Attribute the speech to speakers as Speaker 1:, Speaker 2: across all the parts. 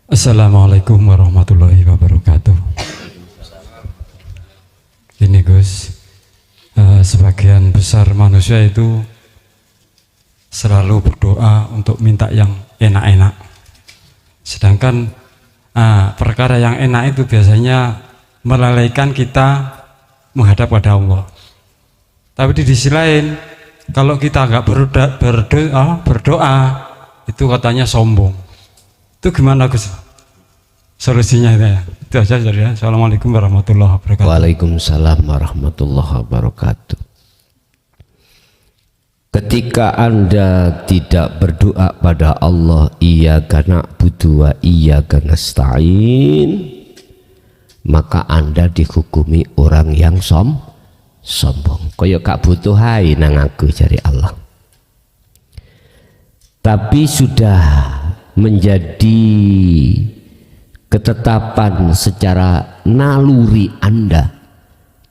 Speaker 1: Assalamualaikum warahmatullahi wabarakatuh. Ini Gus, sebagian besar manusia itu selalu berdoa untuk minta yang enak-enak. Sedangkan perkara yang enak itu biasanya melalaikan kita menghadap pada Allah. Tapi di sisi lain, kalau kita nggak berdoa, itu katanya sombong. Itu gimana Gus? Solusinya itu ya. Itu aja ya. Assalamualaikum warahmatullahi wabarakatuh.
Speaker 2: Waalaikumsalam warahmatullahi wabarakatuh. Ketika Anda tidak berdoa pada Allah, iyyaka na'budu wa iyyaka nasta'in, maka Anda dihukumi orang yang sombong. Kaya gak butuh hai nang aku jari Allah. Tapi sudah menjadi ketetapan secara naluri Anda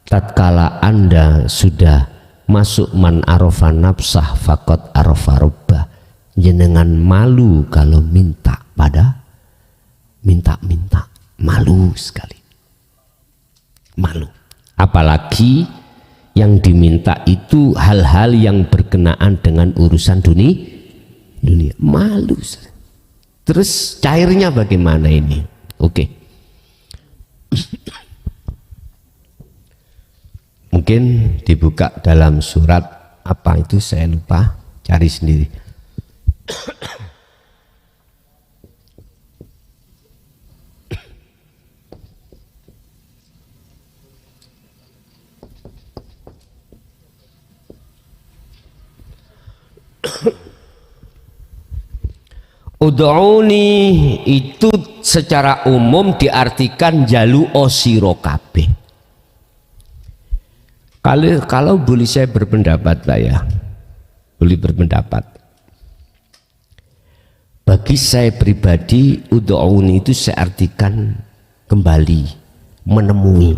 Speaker 2: tatkala Anda sudah masuk man arafa nafsah faqad arafa rabbah, jenengan malu kalau minta malu sekali, malu, apalagi yang diminta itu hal-hal yang berkenaan dengan urusan dunia, malu. Terus cairnya bagaimana ini? Oke. Mungkin dibuka dalam surat apa itu, saya lupa, cari sendiri. Ud'uni itu secara umum diartikan jalu osiro kabeh. Kalau boleh saya berpendapat Pak ya, boleh berpendapat. Bagi saya pribadi, ud'uni itu saya artikan kembali, menemui.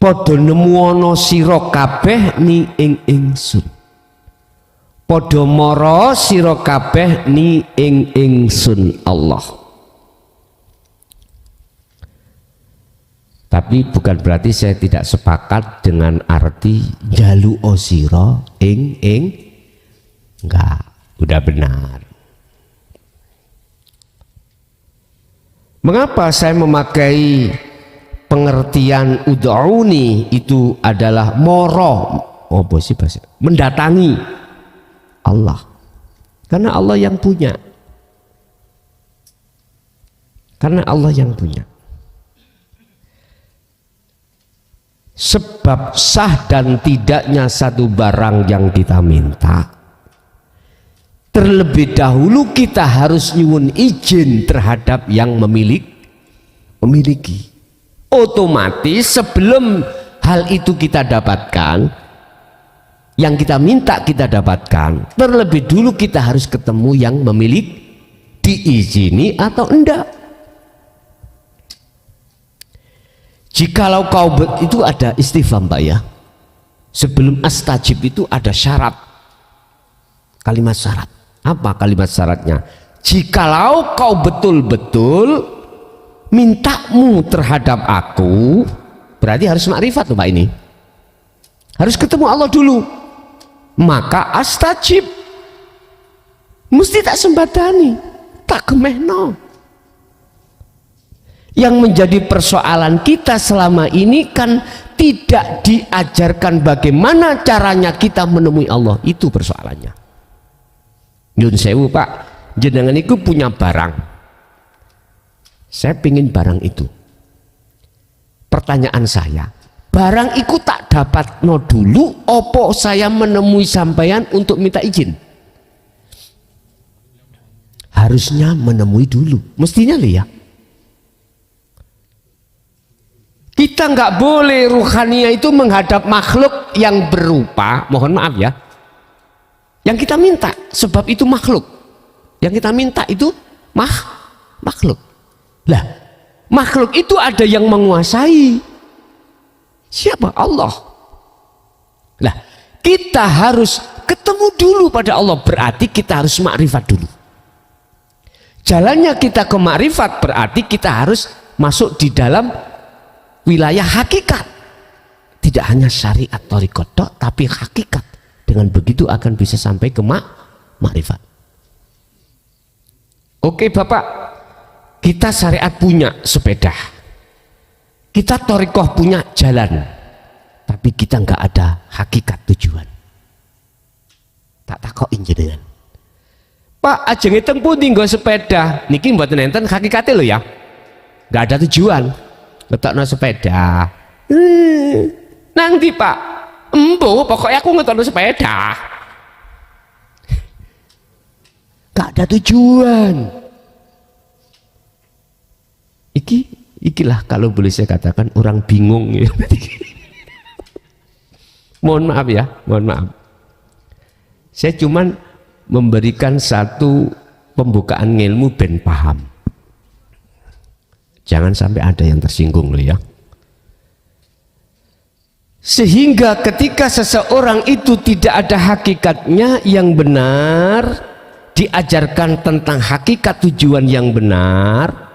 Speaker 2: Padha nemu ana sira kabeh ni ing ingsun. Padha mara sira kabeh ni ing ingsun Allah. Tapi bukan berarti saya tidak sepakat dengan arti jalu sira ing enggak, udah benar. Mengapa saya memakai pengertian ud'uni itu adalah moro, mendatangi Allah, karena Allah yang punya, sebab sah dan tidaknya satu barang yang kita minta, terlebih dahulu kita harus nyuwun izin terhadap yang memiliki. Otomatis sebelum hal itu kita dapatkan, yang kita minta kita dapatkan, terlebih dulu kita harus ketemu yang memiliki, diizini atau enggak. Jikalau kau itu ada istifham Pak ya, sebelum astajib itu ada syarat, kalimat syarat. Apa kalimat syaratnya? Jikalau kau betul-betul mintamu terhadap aku, berarti harus makrifat tuh Pak, ini harus ketemu Allah dulu, maka astajib, mesti tak sembadani, tak gemehno. Yang menjadi persoalan kita selama ini kan tidak diajarkan bagaimana caranya kita menemui Allah, itu persoalannya. Nyun sewu Pak, jenengan itu punya barang, saya pingin barang itu. Pertanyaan saya, barang itu tak dapat no dulu, opo saya menemui sampeyan untuk minta izin? Harusnya menemui dulu, mestinya ya. Kita nggak boleh ruhania itu menghadap makhluk yang berupa, mohon maaf ya, yang kita minta, sebab itu makhluk. Yang kita minta itu makhluk. Lah, makhluk itu ada yang menguasai. Siapa? Allah. Lah, kita harus ketemu dulu pada Allah, berarti kita harus makrifat dulu. jalannya kita ke makrifat berarti kita harus masuk di dalam wilayah hakikat, tidak hanya syariat thariqat tok, tapi hakikat. Dengan begitu akan bisa sampai ke makrifat. Oke Bapak, kita syariat punya sepeda, kita thariqah punya jalan, tapi kita nggak ada hakikat tujuan. Tak takokin jenengan, Pak ajeng teng pundi nggo sepeda niki mboten enten hakikate lho ya, nggak ada tujuan, ngetokno sepeda. Nanti Pak, embo pokoknya aku ngetokno sepeda, nggak ada tujuan. Ikilah kalau boleh saya katakan orang bingung ya. Mohon maaf ya, mohon maaf. Saya cuman memberikan satu pembukaan ilmu ben paham. Jangan sampai ada yang tersinggung loh ya. Sehingga ketika seseorang itu tidak ada hakikatnya yang benar, diajarkan tentang hakikat tujuan yang benar.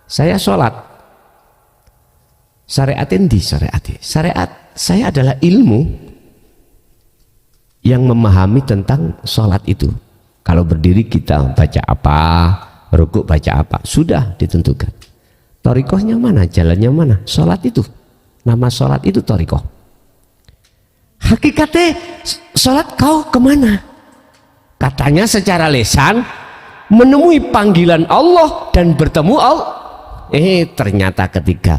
Speaker 2: Saya sholat, syariat endi syariat saya adalah ilmu yang memahami tentang sholat itu. Kalau berdiri kita baca apa, rukuk baca apa, sudah ditentukan. Thariqahnya mana, jalannya mana, sholat itu, nama sholat itu thariqah. Hakikatnya sholat kau kemana? Katanya secara lisan menemui panggilan Allah dan bertemu Allah. Ternyata ketika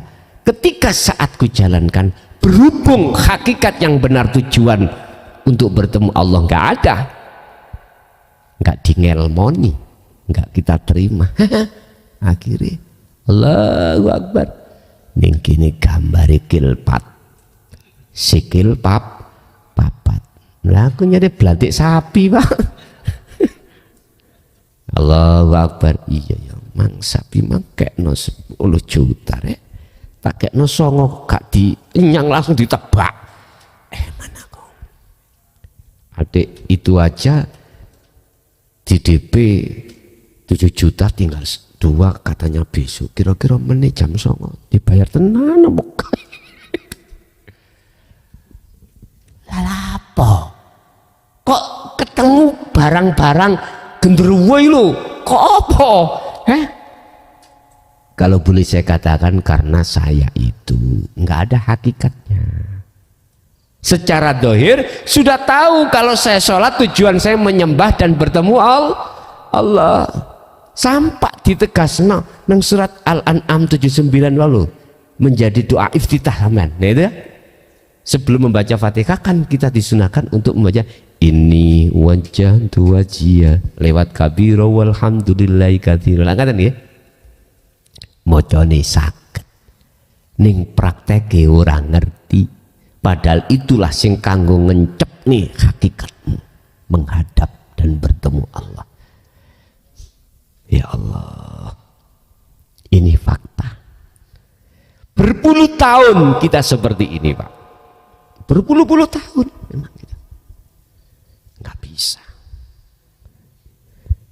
Speaker 2: saat ku jalankan, berhubung hakikat yang benar tujuan untuk bertemu Allah nggak ada, nggak dingelmoni, nggak kita terima. Akhirnya Allahu Akbar, ning kene gambare kilpat, sikil papat. Lah aku nyari belantik sapi Pak. Allahu Akbar, iya ya mang sapi mang kekno 10 juta rek, tak kekno 9 gak dinyang langsung ditebak. Mana kok adik itu aja di DP 7 juta tinggal 2 katanya besok, kira-kira menit jam 9 dibayar tenan apa? Lah apa kok ketemu barang-barang genderuwo lho, kok apa? Kalau boleh saya katakan, karena saya itu nggak ada hakikatnya. Secara dohir sudah tahu kalau saya sholat tujuan saya menyembah dan bertemu Allah. Sampak ditegasno nang surat Al-An'am 79 lalu menjadi doa iftitah sampean. Nah itu ya. Sebelum membaca Fatihah kan kita disunahkan untuk membaca ini wajah wajia lewat kabiro walhamdulillahi katsira. Angkatan ya. Mocone saged. Ning prakteke ora ngerti. Padahal itulah sing kanggo ngencep nih hakikatmu, menghadap dan bertemu Allah. Ya Allah. Ini fakta. Berpuluh tahun kita seperti ini, Pak. Berpuluh-puluh tahun memang kita nggak bisa.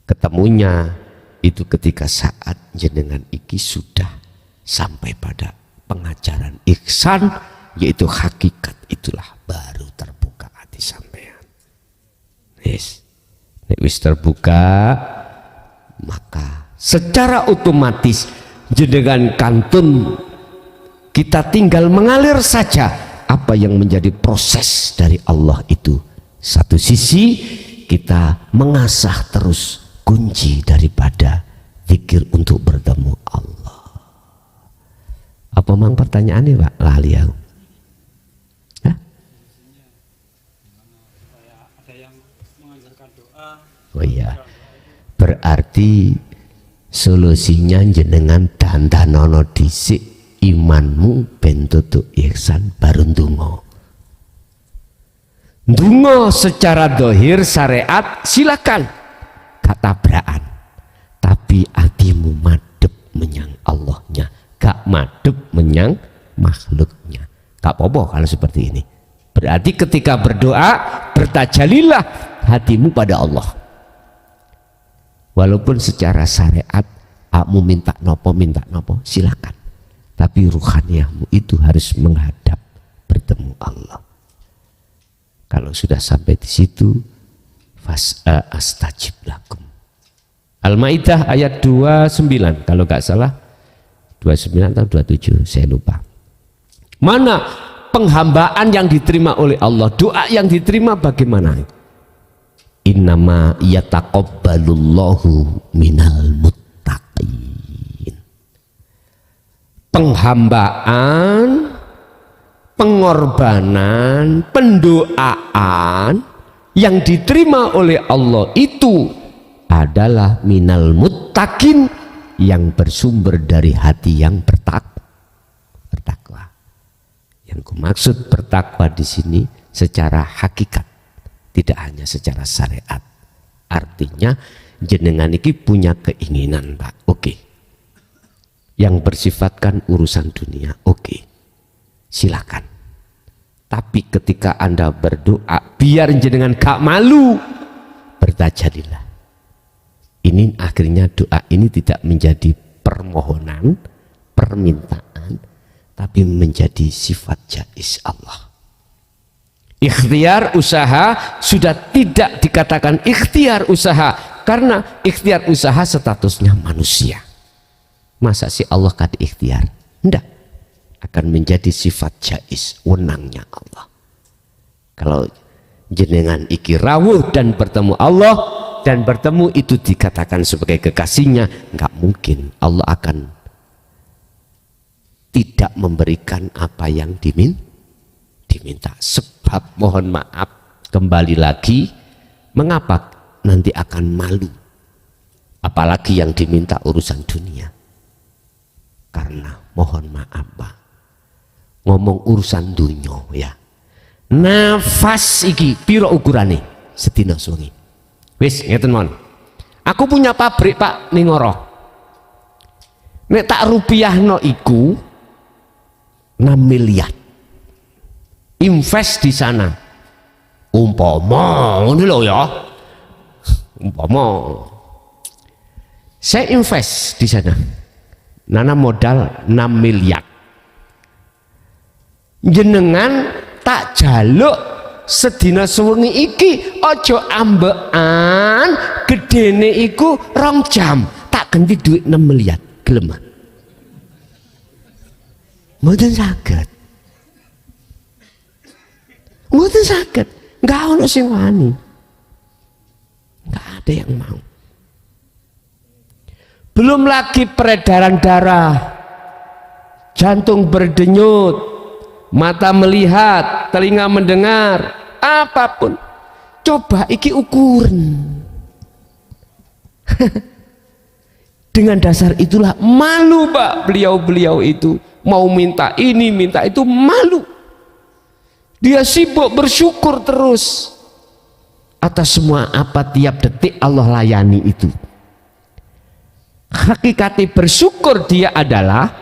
Speaker 2: Ketemunya itu ketika saat jenengan iki sudah sampai pada pengajaran ihsan, yaitu hakikat, itulah baru terbuka hati sampean. Nek wis terbuka, maka secara otomatis jenengan kantun kita tinggal mengalir saja apa yang menjadi proses dari Allah itu. Satu sisi kita mengasah terus kunci daripada zikir untuk bertemu Allah. Apa mang pertanyaannya Pak? Lali aku. Hah?
Speaker 1: Ada yang mengajarkan doa.
Speaker 2: Oh iya. Berarti solusinya jenengan dandanono dhisik imanmu ben tutuk ihsan baru ndonga. Ndonga secara dohir syariat silakan, gak tabrakan, tapi hatimu madep menyang Allahnya, gak madep menyang makhluknya. Gak apa-apa kalau seperti ini. Berarti ketika berdoa bertajalilah hatimu pada Allah. Walaupun secara syariat kamu minta nopo silakan, tapi ruhaniyahmu itu harus menghadap bertemu Allah. Kalau sudah sampai di situ, astajib lakum. Al-Maidah ayat 29 kalau nggak salah, 29 atau 27 saya lupa. Mana penghambaan yang diterima oleh Allah, doa yang diterima bagaimana? Innama yataqabbalullahu minal muttaqin. Penghambaan, pengorbanan, pendoaan yang diterima oleh Allah itu adalah minal muttaqin, yang bersumber dari hati yang bertakwa. Yang kumaksud bertakwa di sini secara hakikat, tidak hanya secara syariat. Artinya jenengan ini punya keinginan, Pak. Oke. Yang bersifatkan urusan dunia, oke. Silakan. Tapi ketika Anda berdoa, biar jenengan gak malu, bertajadilah. Ini akhirnya doa ini tidak menjadi permohonan, permintaan, tapi menjadi sifat jaiz Allah. Ikhtiar usaha sudah tidak dikatakan ikhtiar usaha, karena ikhtiar usaha statusnya manusia. Masa sih Allah kata ikhtiar? Tidak. Akan menjadi sifat jaiz, wenangnya Allah. Kalau jenengan iki rawuh dan bertemu Allah, dan bertemu itu dikatakan sebagai kekasihnya, nggak mungkin Allah akan tidak memberikan apa yang diminta. Sebab mohon maaf, kembali lagi, mengapa nanti akan malu, apalagi yang diminta urusan dunia? Karena mohon maaf Pak, ngomong urusan dunia ya, nafas iki piro ukurane sedina suwengi. Wis ngeten mon. Aku punya pabrik Pak ning Ngoro. Nek tak rupiahno iku 6 miliar. Invest di sana. Umpama ngono lho ya. Umpama saya invest di sana. Nana modal 6 miliar. Jenengan tak jaluk sedina sewengi iki ojo ambekan, gedene iku 2 jam tak ganti duit 6 miliar. Gelem? Mboten saged. Mboten saged. Enggak ono sing wani. Enggak ada yang mau. Belum lagi peredaran darah, jantung berdenyut, mata melihat, telinga mendengar, apapun. Coba iki ukuran. Dengan dasar itulah malu Pak, beliau-beliau itu mau minta ini, minta itu, malu. Dia sibuk bersyukur terus atas semua apa tiap detik Allah layani itu. Hakikati bersyukur dia adalah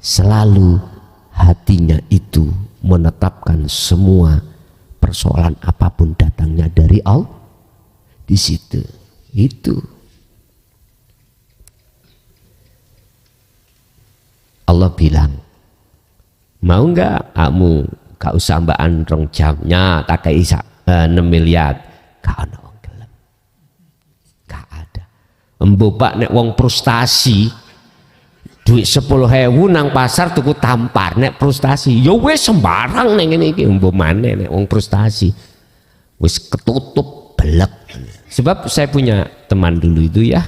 Speaker 2: selalu hatinya itu menetapkan semua persoalan apapun datangnya dari Allah. Di situ itu Allah bilang, mau enggak kamu gak usah mbaan 2 jamnya tak kei 6 miliar. Gak ada wong gelem. Gak ada. Embo Pak nek wong frustasi duit 10.000 nang pasar tuku tampar, nek frustasi ya wis sembarang ning ngene iki. Embo maneh nek wong frustasi wis ketutup belek. Sebab saya punya teman dulu itu ya,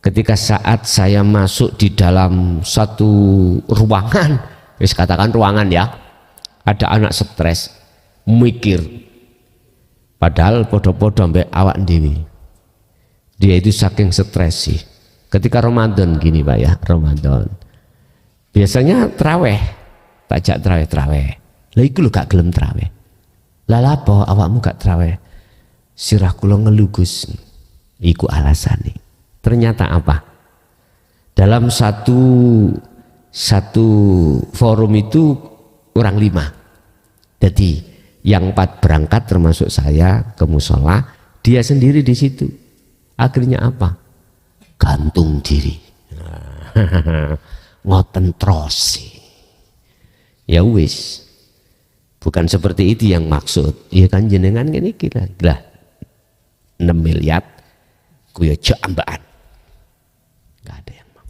Speaker 2: ketika saat saya masuk di dalam satu ruangan, wis katakan ruangan ya, ada anak stres mikir, padahal podo-podo ambek awak dewi. Dia itu saking stres sih. Ketika Ramadan gini Pak ya, Ramadan biasanya traweh, takjak traweh. Lah iku lho gak gelem traweh. Lah lapo awakmu gak traweh? Sirah kula ngelu Gus. Iku alasane. Ternyata apa? Dalam satu forum itu orang 5. Jadi yang 4 berangkat termasuk saya ke musola, dia sendiri di situ. Akhirnya apa? Gantung diri. Ngoten trosi. Ya wis. Bukan seperti itu yang maksud. Ya kan jenengan gini kira. Lah 6 miliar kuya jambaan. Enggak ada yang mau.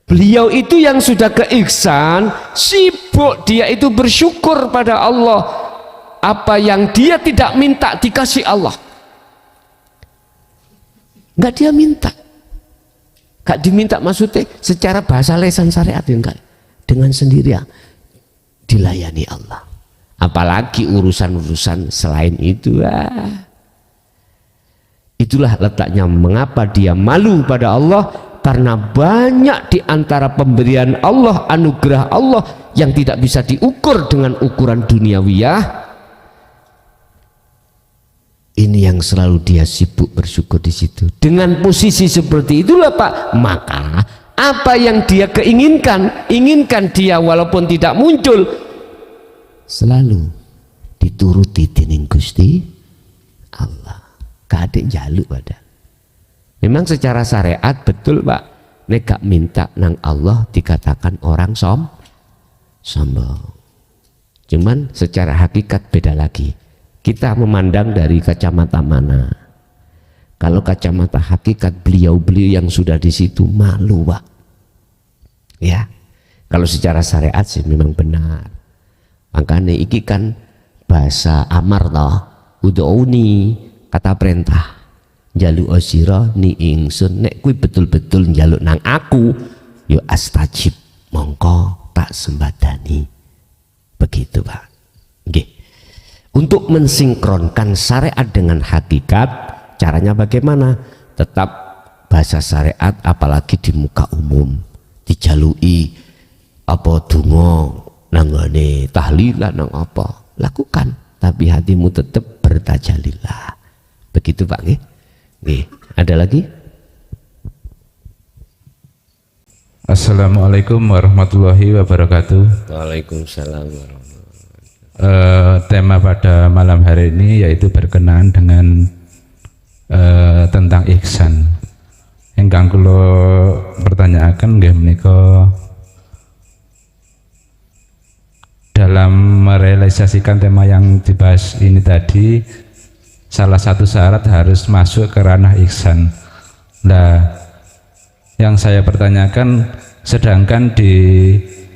Speaker 2: Beliau itu yang sudah ke ihsan, sibuk dia itu bersyukur pada Allah. Apa yang dia tidak minta dikasih Allah. Enggak dia minta. Enggak diminta maksudnya secara bahasa lesan syariat enggak. Dengan sendiri ya dilayani Allah. Apalagi urusan-urusan selain itu. Itulah letaknya mengapa dia malu pada Allah, karena banyak di antara pemberian Allah, anugerah Allah yang tidak bisa diukur dengan ukuran duniawiyah. Ini yang selalu dia sibuk bersyukur di situ. Dengan posisi seperti itulah Pak, maka apa yang dia inginkan dia walaupun tidak muncul, selalu dituruti dening Gusti Allah. Kadek jaluk pada. Memang secara syariat betul Pak, nek gak minta nang Allah dikatakan orang sombong. Cuman secara hakikat beda lagi. Kita memandang dari kacamata mana. Kalau kacamata hakikat beliau-beliau yang sudah di situ malu Pak. Ya. Kalau secara syariat sih memang benar. Makanya iki kan bahasa amar toh, ud'uni, kata perintah. Jaluk osiro ni ingsun, nek kui betul-betul jaluk nang aku, yo astajib, mongko tak sembadani. Begitu Pak. Nggih. Untuk mensinkronkan syariat dengan hakikat, caranya bagaimana? Tetap bahasa syariat, apalagi di muka umum dijalui apa donga nanggone tahlilan nang apa, lakukan, tapi hatimu tetap bertajalillah. Begitu Pak nggih. Nggih, ada lagi?
Speaker 3: Assalamualaikum warahmatullahi wabarakatuh.
Speaker 2: Waalaikumsalam warahmatullahi wabarakatuh.
Speaker 3: Tema pada malam hari ini yaitu berkenaan dengan tentang ihsan. Ingkang kula pertanyaaken nggih menika, dalam merealisasikan tema yang dibahas ini tadi, salah satu syarat harus masuk ke ranah ihsan. Nah, yang saya pertanyakan, sedangkan di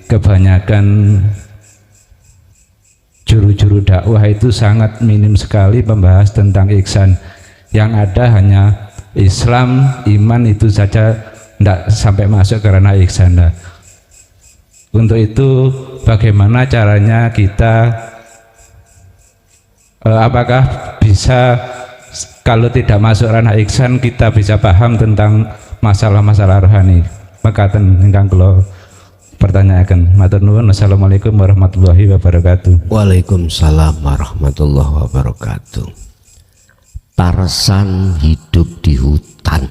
Speaker 3: kebanyakan juru-juru dakwah itu sangat minim sekali membahas tentang ihsan. Yang ada hanya Islam, iman, itu saja, tidak sampai masuk ke ranah ihsan. Nah, untuk itu bagaimana caranya kita, apakah bisa, kalau tidak masuk ranah ihsan, kita bisa paham tentang masalah-masalah rohani? Mekaten ingkang kula pertanyakan. Matur nuwun. Wassalamualaikum warahmatullahi wabarakatuh.
Speaker 2: Waalaikumsalam warahmatullahi wabarakatuh. Tarsan hidup di hutan.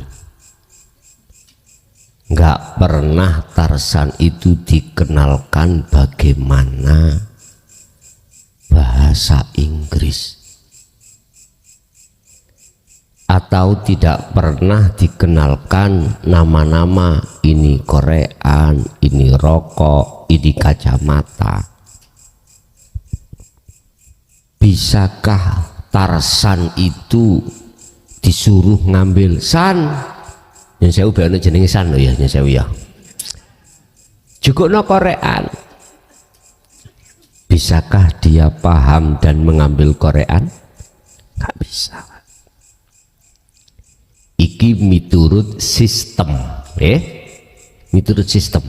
Speaker 2: Nggak pernah Tarsan itu dikenalkan bagaimana bahasa Inggris, atau tidak pernah dikenalkan nama-nama ini Korean, ini rokok, ini kacamata. Bisakah Tarsan itu disuruh ngambil san? Yang saya ubah jenenge san loh ya, yang saya ya. Juga no Korean. Bisakah dia paham dan mengambil Korean? Gak bisa. Iki miturut sistem, miturut sistem.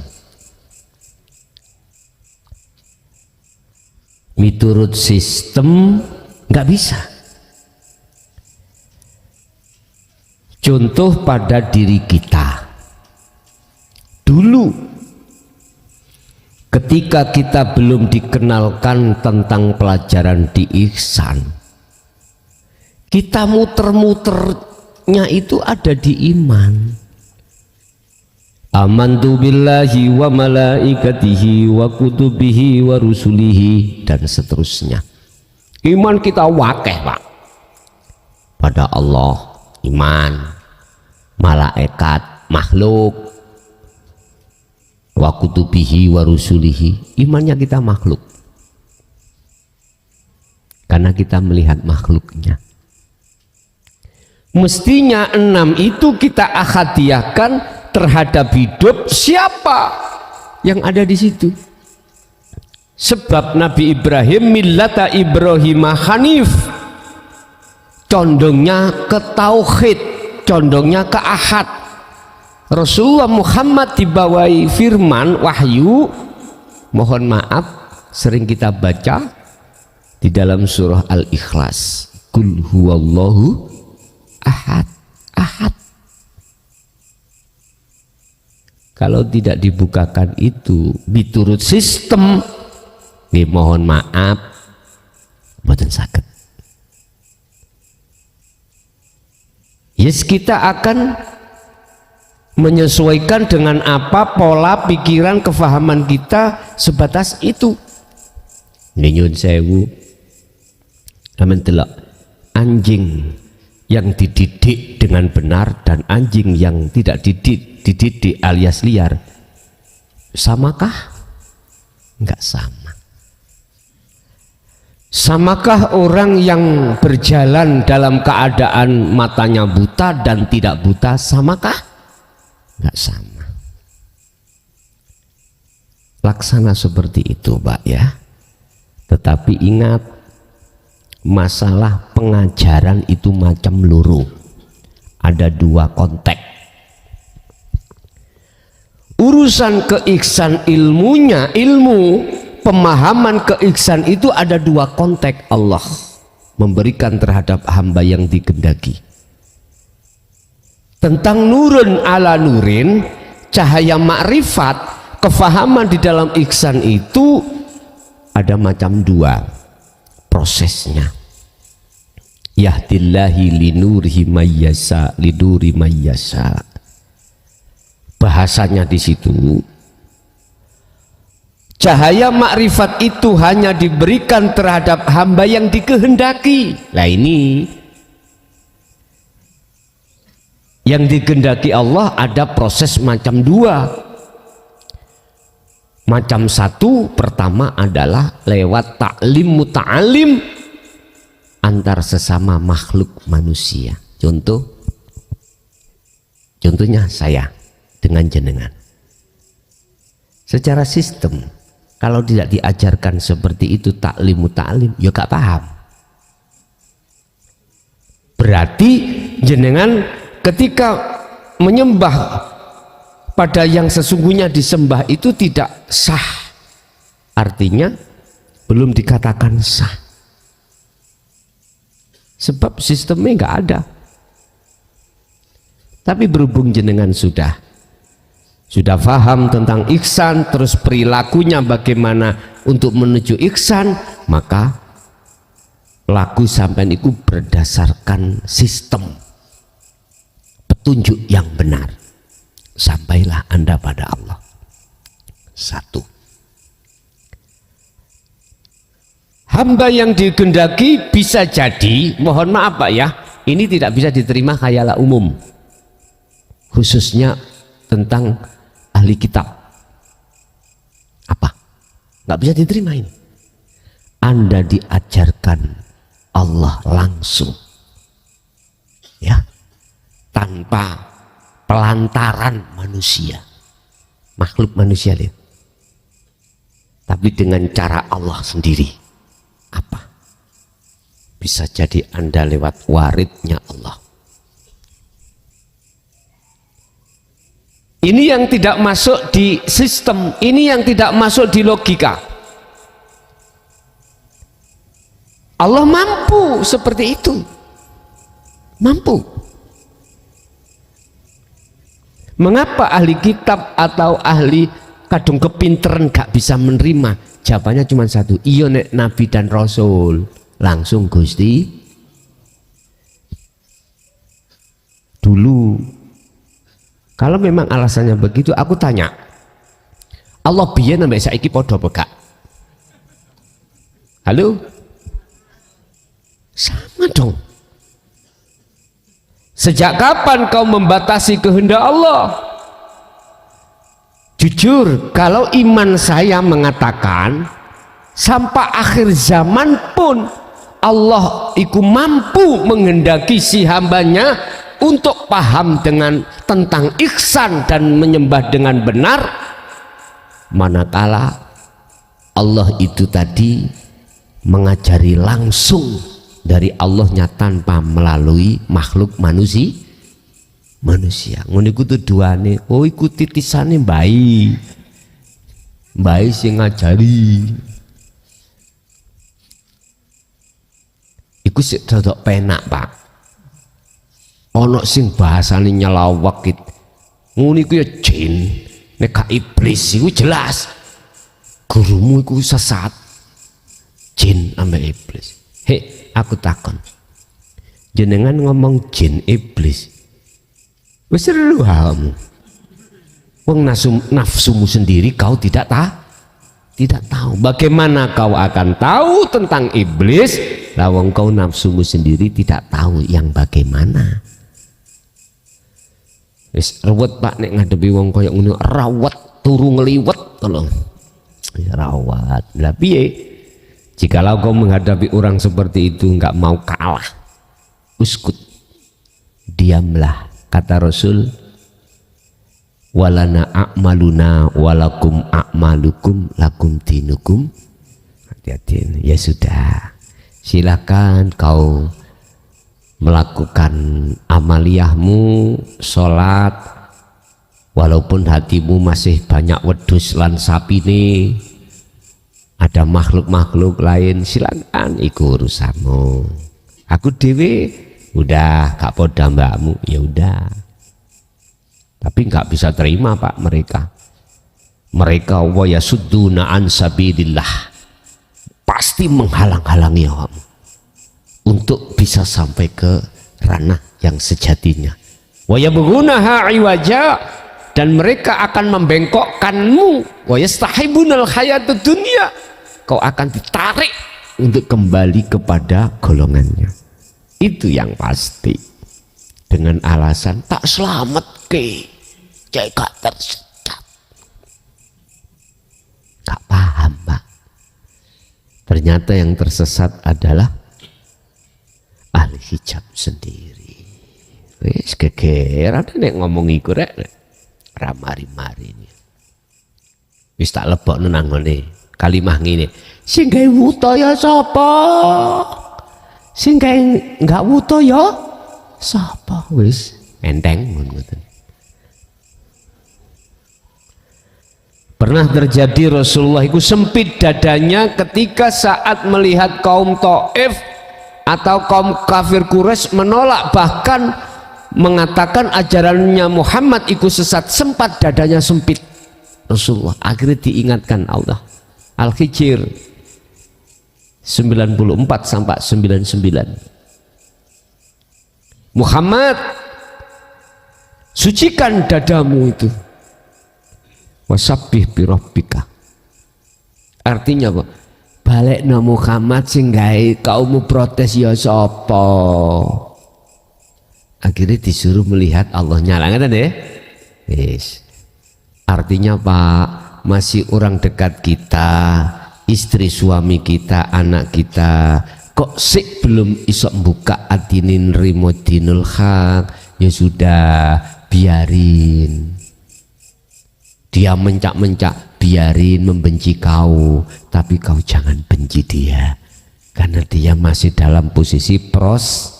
Speaker 2: Miturut sistem nggak bisa. Contoh pada diri kita. Dulu ketika kita belum dikenalkan tentang pelajaran di ihsan, kita muter-muternya itu ada di iman. Amantu billahi wa malaikatihi wa kutubihi wa rusulihi, dan seterusnya. Iman kita wakeh Pak pada Allah, iman, malaikat, makhluk, wa kutubihi wa rusulihi. Imannya kita makhluk karena kita melihat makhluknya. Mestinya 6 itu kita akhadiahkan terhadap hidup siapa yang ada di situ. Sebab Nabi Ibrahim millata Ibrahim hanif, condongnya ke tauhid, condongnya ke ahad. Rasulullah Muhammad dibawahi firman wahyu, mohon maaf sering kita baca di dalam surah Al-Ikhlas, Qul huwallahu ahad, ahad. Kalau tidak dibukakan itu diturut sistem, mohon maaf mboten saged. Yes, kita akan menyesuaikan dengan apa pola pikiran kefahaman kita sebatas itu. Nyun sewu, amen delok anjing yang dididik dengan benar dan anjing yang tidak dididik alias liar, samakah? Enggak sama. Samakah orang yang berjalan dalam keadaan matanya buta dan tidak buta, samakah? Enggak sama. Laksana seperti itu, Pak ya. Tetapi ingat, masalah pengajaran itu macam luru. Ada 2 konteks. Urusan keiksan ilmunya, ilmu pemahaman keiksan itu ada 2 konteks Allah memberikan terhadap hamba yang dikehendaki. Tentang nurun ala nurin, cahaya makrifat, kefahaman di dalam ihsan itu ada macam 2 prosesnya. Yahdillahi linurihi mayyasa liduri mayyasa. Bahasanya di situ, cahaya makrifat itu hanya diberikan terhadap hamba yang dikehendaki. Nah ini yang dikehendaki Allah ada proses macam 2. Macam 1 pertama adalah lewat taklim muta'alim antar sesama makhluk manusia. Contohnya saya dengan jenengan. Secara sistem kalau tidak diajarkan seperti itu taklim muta'alim, ya gak paham. Berarti jenengan ketika menyembah pada yang sesungguhnya disembah itu tidak sah, artinya belum dikatakan sah, sebab sistemnya nggak ada. Tapi berhubung jenengan sudah paham tentang ihsan, terus perilakunya bagaimana untuk menuju ihsan, maka laku sampean itu berdasarkan sistem petunjuk yang benar. Sampailah Anda pada Allah. 1. Hamba yang dikehendaki bisa jadi, mohon maaf Pak ya, ini tidak bisa diterima khayalah umum, khususnya tentang ahli kitab. Apa? Nggak bisa diterima ini. Anda diajarkan Allah langsung, ya, tanpa pelantaran manusia, makhluk manusia lihat, tapi dengan cara Allah sendiri. Apa? Bisa jadi Anda lewat waridnya Allah. Ini yang tidak masuk di sistem, ini yang tidak masuk di logika. Allah mampu seperti itu, mampu. Mengapa ahli kitab atau ahli kadung kepinteran gak bisa menerima? Jawabannya cuma 1, iya nek nabi dan rasul. Langsung Gusti. Dulu kalau memang alasannya begitu, aku tanya, Allah biyen sampai saiki padha apa gak? Halo? Sama dong. Sejak kapan kau membatasi kehendak Allah? Jujur, kalau iman saya mengatakan sampai akhir zaman pun Allah iku mampu menghendaki si hambanya untuk paham tentang ihsan dan menyembah dengan benar, manakala Allah itu tadi mengajari langsung dari Allahnya tanpa melalui makhluk manusia. Ngono iku tuduhane, oh iku titisane bayi sing ngajari. Iku sik rodok penak, Pak. Ana sing bahasane nyelawak gitu. Ngono iku ya jin, nek gak iblis iku jelas. Gurumu iku sesat. Jin ambek iblis. Hei, aku takon. Jenengan ngomong jin iblis. Wis seru kamu. Wong nafsumu sendiri kau tidak tahu. Bagaimana kau akan tahu tentang iblis? Lawang kau nafsumu sendiri tidak tahu yang bagaimana. Wis rawat Pak nek ngadepi wong koyo ngono, rawat turu ngliwet tolong. Rawat. Lah piye? Jikalau kau menghadapi orang seperti itu enggak mau kalah, uskut, diamlah. Kata Rasul, walana a'maluna walakum a'malukum lakum dinukum. Hati-hati. Ya sudah, silakan kau melakukan amaliyahmu, sholat, walaupun hatimu masih banyak wedhus lan sapine, ada makhluk-makhluk lain, silakan iku urusanmu. Aku dewe udah gak poda mbakmu, ya udah. Tapi nggak bisa terima Pak mereka wa yasudduna an sabilillah, pasti menghalang-halangi kamu untuk bisa sampai ke ranah yang sejatinya. Wa yabghunaha iwaja, dan mereka akan membengkokkanmu. Wa yastahibunal hayatud dunya, kau akan ditarik untuk kembali kepada golongannya. Itu yang pasti. Dengan alasan tak selamat ke, cek gak tersesat. Gak paham Pak. Ternyata yang tersesat adalah ahli hijab sendiri. Wis gegeran nek ngomong iku rek. Ramari-mari ini. Wis tak lebokno nang ngene. Kalimah ngene. Sing gawe wuta ya sapa? Sing gawe enggak wuta ya sapa? Wis enteng ngoten. Pernah terjadi Rasulullah itu sempit dadanya ketika saat melihat kaum Taif atau kaum kafir Quraisy menolak, bahkan mengatakan ajarannya Muhammad itu sesat, sempat dadanya sempit Rasulullah. Akhirnya diingatkan Allah. Al-Hijr 94 sampai 99. Muhammad, sucikan dadamu itu. Wasabbih bi rabbika. Artinya apa? Balekna Muhammad sing gawe kaummu protes ya sapa? Akhirnya disuruh melihat Allah nyala, ngeten ya? Yes. Artinya Pak, masih orang dekat kita, istri suami kita, anak kita, kok sik belum iso buka adinin rimodinul haq, ya sudah biarin. Dia mencak-mencak, biarin membenci kau, tapi kau jangan benci dia, karena dia masih dalam posisi proses.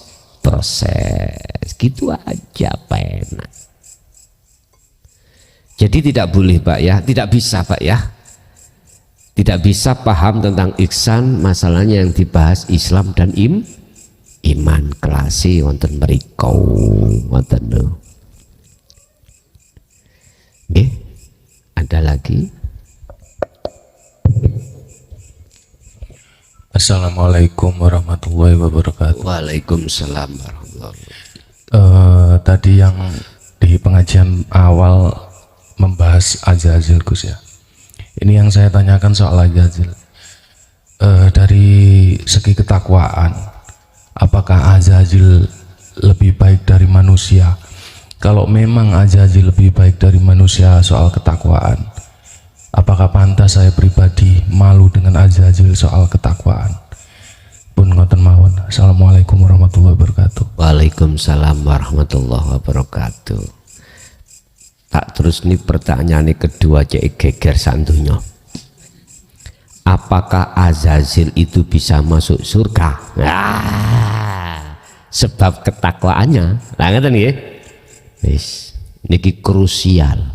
Speaker 2: Gitu aja Pak, enak. Jadi tidak boleh Pak ya, tidak bisa Pak ya, tidak bisa paham tentang ihsan, masalahnya yang dibahas Islam dan iman. Kelasi wonten mriku wonten lho. Nggih. Ada lagi?
Speaker 4: Assalamualaikum warahmatullahi wabarakatuh.
Speaker 2: Waalaikumsalam warahmatullahi wabarakatuh.
Speaker 4: Tadi yang di pengajian awal membahas azazil Gus ya. Ini yang saya tanyakan soal azazil. Dari segi ketakwaan, apakah azazil lebih baik dari manusia? Kalau memang Azazil lebih baik dari manusia soal ketakwaan, apakah pantas saya pribadi malu dengan Azazil soal ketakwaan? Pun ngoten mawon. Assalamualaikum warahmatullahi wabarakatuh.
Speaker 2: Waalaikumsalam warahmatullahi wabarakatuh. Tak terus nih pertanyaan kedua cek geger santunya. Apakah Azazil itu bisa masuk surga? Sebab ketakwaannya. Lah ngeten nggih. Wis niki krusial.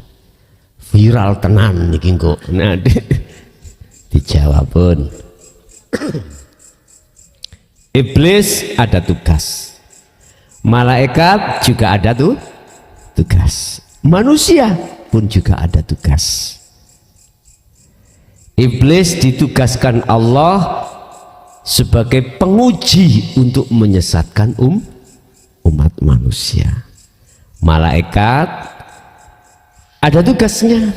Speaker 2: Viral tenan niki kok. Nah, dijawab pun. Iblis ada tugas, malaikat juga ada tugas, manusia pun juga ada tugas. Iblis ditugaskan Allah sebagai penguji untuk menyesatkan umat manusia. Malaikat ada tugasnya,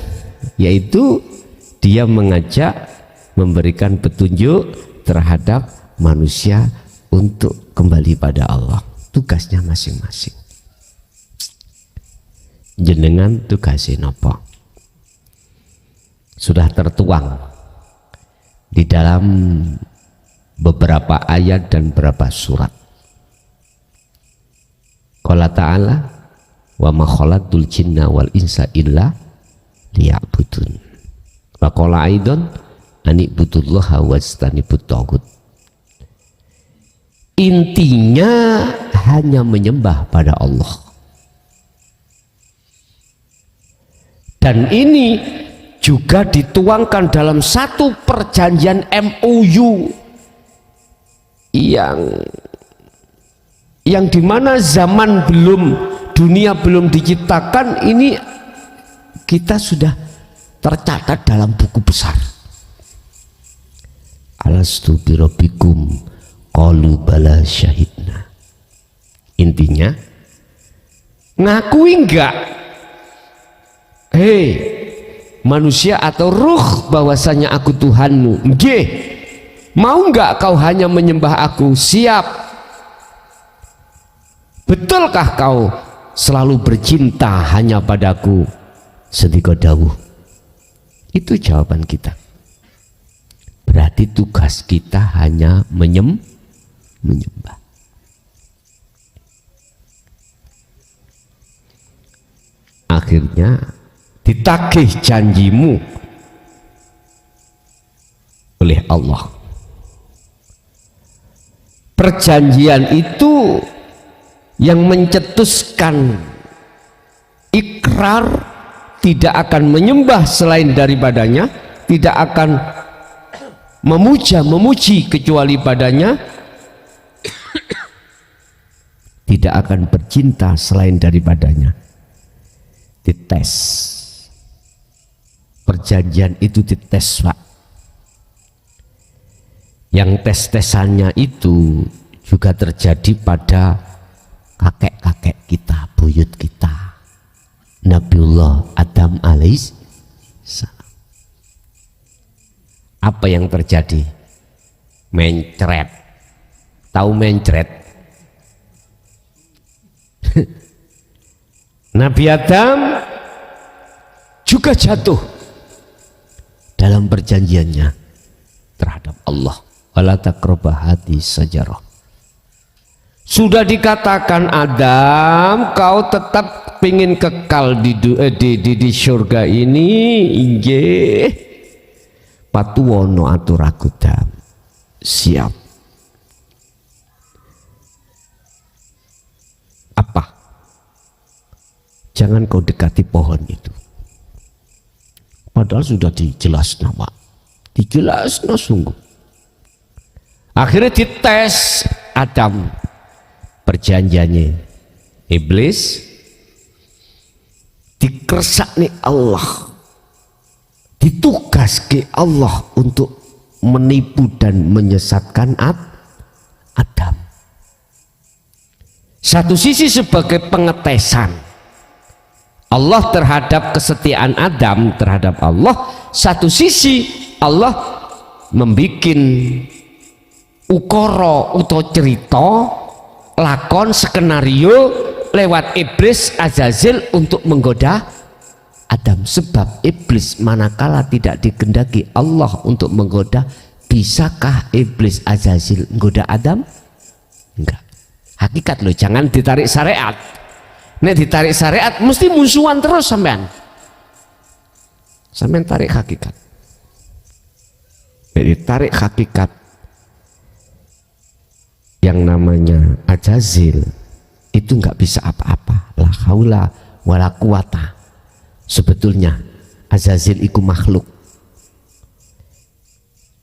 Speaker 2: yaitu dia mengajak, memberikan petunjuk terhadap manusia untuk kembali pada Allah. Tugasnya masing-masing. Jenengan tugasnya napa? Sudah tertuang di dalam beberapa ayat dan beberapa surat. Qala ta'ala wa ma khalaqtul jinna wal insa illa liya'budun. Wa qala aidan ani'budullaha wajtanibut taghut. Intinya hanya menyembah pada Allah. Dan ini juga dituangkan dalam satu perjanjian MOU yang dimana zaman dunia belum diciptakan, ini kita sudah tercatat dalam buku besar. Alastu birabbikum qalu bala syahidna. Intinya ngakui enggak, hei manusia atau ruh, bahwasanya aku Tuhanmu. Nggih. Mau enggak kau hanya menyembah aku? Siap. Betulkah kau selalu bercinta hanya padaku? Sedika dawuh. Itu jawaban kita. Berarti tugas kita hanya menyembah. Akhirnya ditagih janjimu oleh Allah. Perjanjian itu yang mencetuskan ikrar tidak akan menyembah selain daripadanya, tidak akan memuji kecuali padanya, tidak akan bercinta selain daripadanya. Dites. Perjanjian itu dites, Pak. Yang tes-tesannya itu juga terjadi pada kakek-kakek kita, buyut kita, Nabiullah Adam alaihissalam. Apa yang terjadi? Mencret. Tahu mencret? Nabi Adam juga jatuh dalam perjanjiannya terhadap Allah. Wala taqrabah hadhihi sajarah. Sudah dikatakan Adam, kau tetap ingin kekal di surga ini, inggih patuwono aturaku dam. Siap. Apa? Jangan kau dekati pohon itu. Padahal sudah dijelaskan, Pak. Dijelaskan sungguh. Akhirnya dites Adam perjanjiannya. Iblis dikeresak nih Allah, ditugas ke Allah untuk menipu dan menyesatkan Adam. Satu sisi sebagai pengetesan Allah terhadap kesetiaan Adam terhadap Allah, satu sisi Allah membikin ukara utawa cerita lakon skenario lewat iblis Azazil untuk menggoda Adam. Sebab iblis manakala tidak dikehendaki Allah untuk menggoda, bisakah iblis Azazil menggoda Adam? Enggak. Hakikat loh, jangan ditarik syariat. Nek ditarik syariat mesti musuhan terus sampean. Sampean tarik hakikat. Nek ditarik hakikat, yang namanya Azazil itu nggak bisa apa-apa. La haula wala quwata. Sebetulnya Azazil itu makhluk,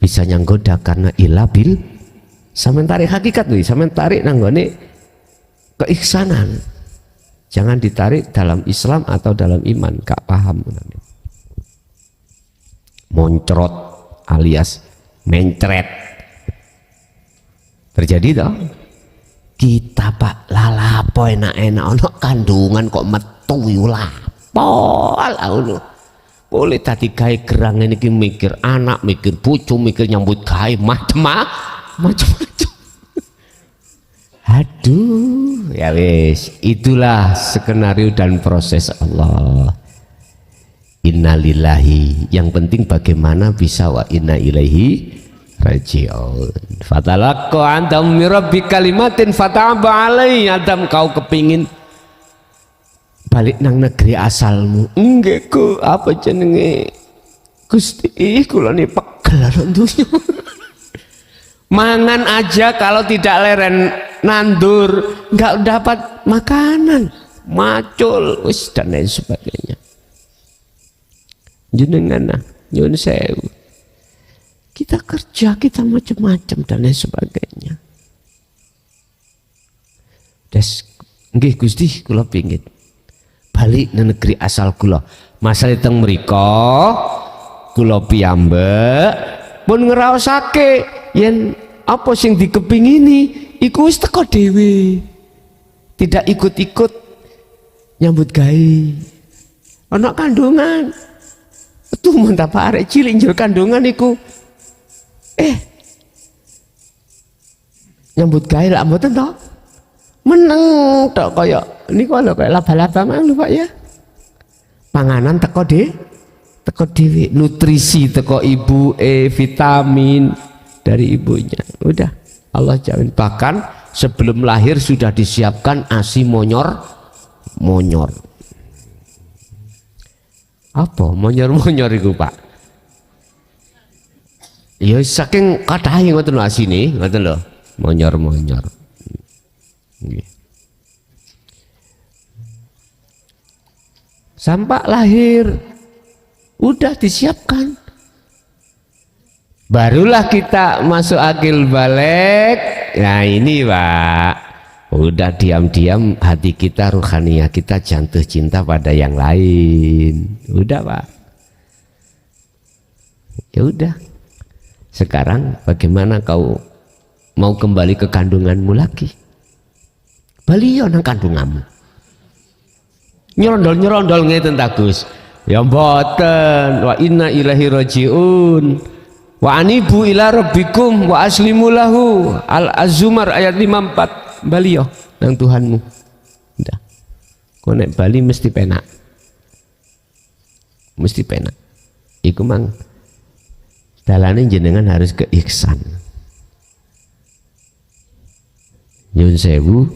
Speaker 2: bisa nyanggoda karena ilabil. Sampean tarik hakikat nih, sampean tarik nanggone keiksanan. Jangan ditarik dalam Islam atau dalam iman, gak paham. Moncrot alias mencret. Terjadi toh? Kita pak lalapo enak-enak ono kandungan kok metu lapo ala. Boleh tadi gawe gerang ini mikir anak, mikir bojo, mikir nyambut gawe macam-macam. Aduh, ya wis, itulah skenario dan proses Allah. Innalillahi, yang penting bagaimana bisa wa inna ilaihi raji'un. Fatalaqqa Adam min rabbi kalimatin fataba alaihi. Adam, kau kepingin balik nang negeri asalmu? Enggak ku, apa jenenge? Gusti, kula ni pegel dunya. Mangan aja kalau tidak leren nandur, nggak dapat makanan, macul, wis dan lain sebagainya. Jenengan nyun sewu, kita kerja, kita macam-macam dan lain sebagainya. Des, nggih Gusti, kula pingin balik ke negeri asal kula. Masalah teng mriko, kula piyambak pun ngraosake yen apa sing dikepingini iku wis teko dhewe, tidak ikut-ikut nyambut gawe. Ana kandungan tuh mentap arek cilik njur kandungan iku nyambut gawe lak mboten to meneng tok kaya niku lho kaya laba-laba mang lho Pak ya. Panganan teko dhewe, nutrisi teko ibu, vitamin dari ibunya, udah Allah jamin. Bahkan sebelum lahir sudah disiapkan ASI monyor. Apa monyor itu Pak? Ya saking katahe ngoten lho asine, ngoten lho, monyor. Nggih. Sampai lahir udah disiapkan. Barulah kita masuk akil balik. Nah ini Pak, udah diam-diam hati kita, ruhaniyah kita jatuh cinta pada yang lain. Udah Pak, ya udah. Sekarang bagaimana kau mau kembali ke kandunganmu lagi? Baliyo nang kandunganmu. Nyerondol ngeten ta Gus? Ya mboten. Wa inna ilaihi rajiun. Wa anibu ila rabbikum wa aslimu lahu. Al-Az-Zumar ayat 54. Baliyo nang Tuhanmu. Udah. Kau nek Bali mesti penak. Mesti penak. Iku mang dalane jenengan harus ke ihsan. Nyun sewu,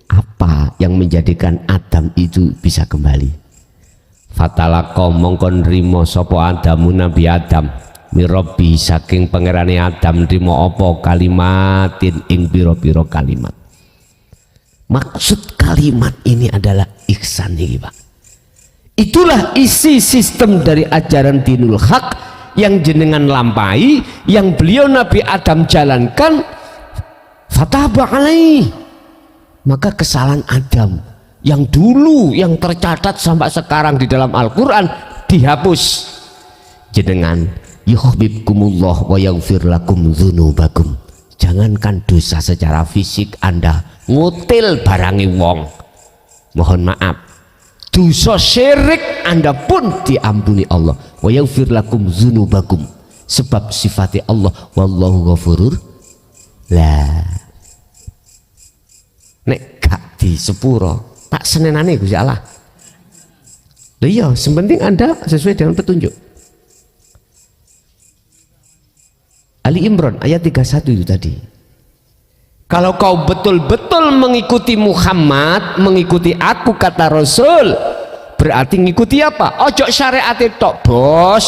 Speaker 2: apa yang menjadikan Adam itu bisa kembali? Fatalaqo mongkon rimo sopo Adamu Nabi Adam mirobi saking pangerane Adam rimo opo kalimatin ing piro-piro kalimat. Maksud kalimat ini adalah ihsan nih Pak. Itulah isi sistem dari ajaran dinul haq yang jenengan lampai, yang beliau Nabi Adam jalankan. Fataba alaih, maka kesalahan Adam yang dulu yang tercatat sampai sekarang di dalam Al-Quran dihapus. Jenengan yuhibbukumullah wa yaghfir lakum dzunubakum. Jangankan dosa secara fisik Anda ngutil barangi wong, mohon maaf, dosa syirik Anda pun diampuni Allah. Wa yaghfir lakum dzunubakum, sebab sifatnya Allah wallahu ghafurur lah. di sepuro tak senenane Gusti Allah. Lha iya, sepenting Anda sesuai dengan petunjuk. Ali Imran ayat 31 itu tadi. Kalau kau betul-betul mengikuti Muhammad, mengikuti aku kata Rasul, berarti ngikuti apa? Ojo syariat tok, Bos.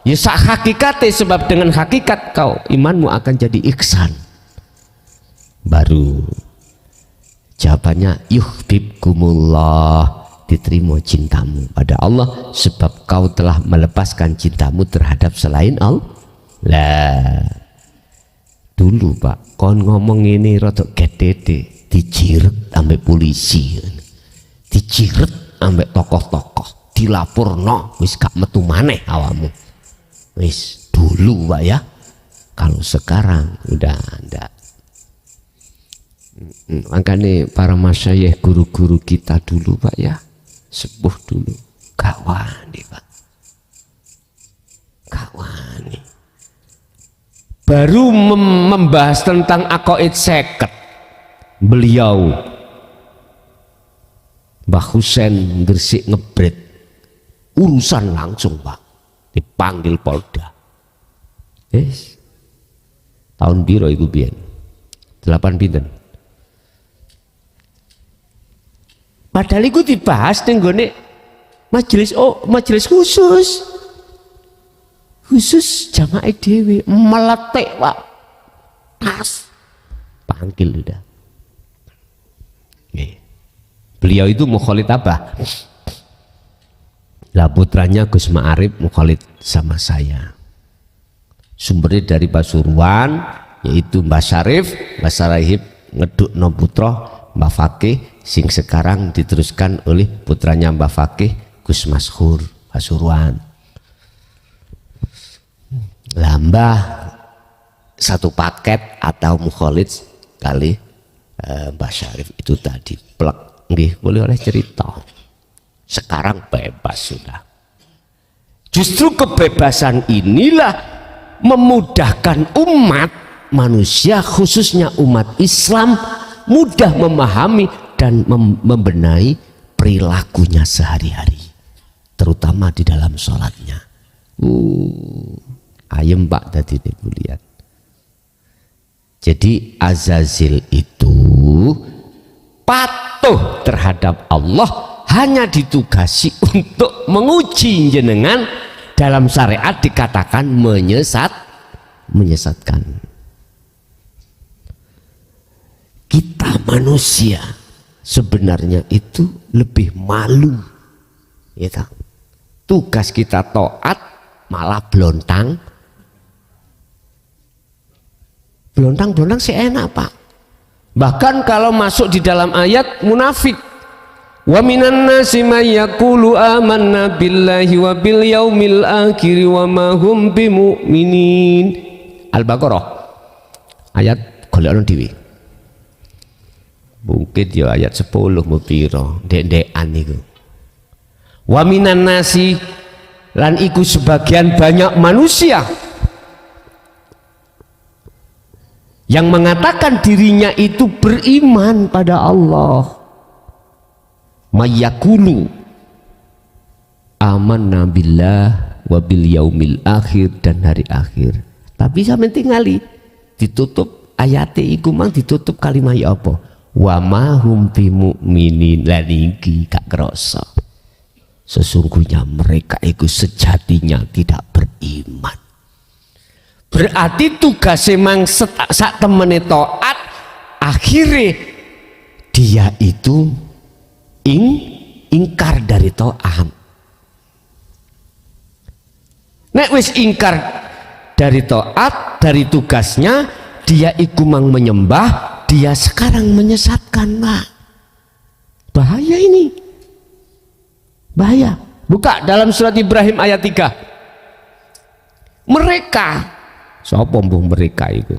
Speaker 2: Ya sak hakikate, sebab dengan hakikat kau imanmu akan jadi ihsan. Baru jawabannya yuhibbukumullah, diterima cintamu pada Allah sebab kau telah melepaskan cintamu terhadap selain Allah. Lah dulu Pak kon ngomong ini rotok gedede dijiret ambek polisi, dijiret ambek tokoh-tokoh, dilaporno wis gak metu maneh awamu. Wis dulu Pak ya. Kalau sekarang udah ndak. Makanya para masyayikh guru-guru kita dulu Pak ya, sepuh dulu gak wani Pak, gak wani. Baru membahas tentang aqaid seket, beliau Mbah Husain Gresik ngebret urusan langsung Pak, dipanggil Polda. Tahun biro iku biyen 8 pinten. Padahal itu dibahas ning gone majelis khusus jamaah dewi meletek Pak, pas panggil udah. Beliau itu mukhalid apa? Lah putranya Gus Ma'arif mukhalid sama saya. Sumbernya dari Pasuruan, yaitu Mbah Syarif, Mbah Sarahib ngedukno putra Mbah Fakih, sing sekarang diteruskan oleh putranya Mbah Fakih Gus Mashur Pasuruan. Lambah satu paket atau mukhalid kali Mbah Syarif itu tadi plek nggih, boleh oleh cerita. Sekarang bebas sudah. Justru kebebasan inilah memudahkan umat manusia, khususnya umat Islam, mudah memahami dan membenahi perilakunya sehari-hari, terutama di dalam sholatnya. Ayem Pak tadi ibu lihat. Jadi Azazil itu patuh terhadap Allah, hanya ditugasi untuk menguji jenengan. Dalam syariat dikatakan menyesatkan. Kita manusia sebenarnya itu lebih malu, ya tak? Tugas kita taat malah blontang sih enak Pak. Bahkan kalau masuk di dalam ayat munafik, wa minan nasi may yaqulu amanna billahi wa bil yaumil akhir wa ma hum bimu'minin. Al-Baqarah ayat golekno dhewe. Mungkin ya ayat 10 mu pira ndek-ndekan niku. Wa minan nasi, lan iku sebagian banyak manusia yang mengatakan dirinya itu beriman pada Allah, mayakulu amanna billah wa bil yaumil akhir, dan hari akhir. Tapi sampe tingali ditutup ayat iku mang, ditutup kalimat ya apa? Wa ma hum bimu'minin. Lah niki gak krasa. Sesungguhnya mereka itu sejatinya tidak beriman. Berarti tugas emang sak temene taat, akhirnya dia itu ingkar dari taat. Nek wis ingkar dari taat, dari tugasnya, dia iku mang menyembah, dia sekarang menyesatkan Pak. Bahaya ini, bahaya. Buka dalam surat Ibrahim ayat 3. Mereka, sapa mbuh mereka itu?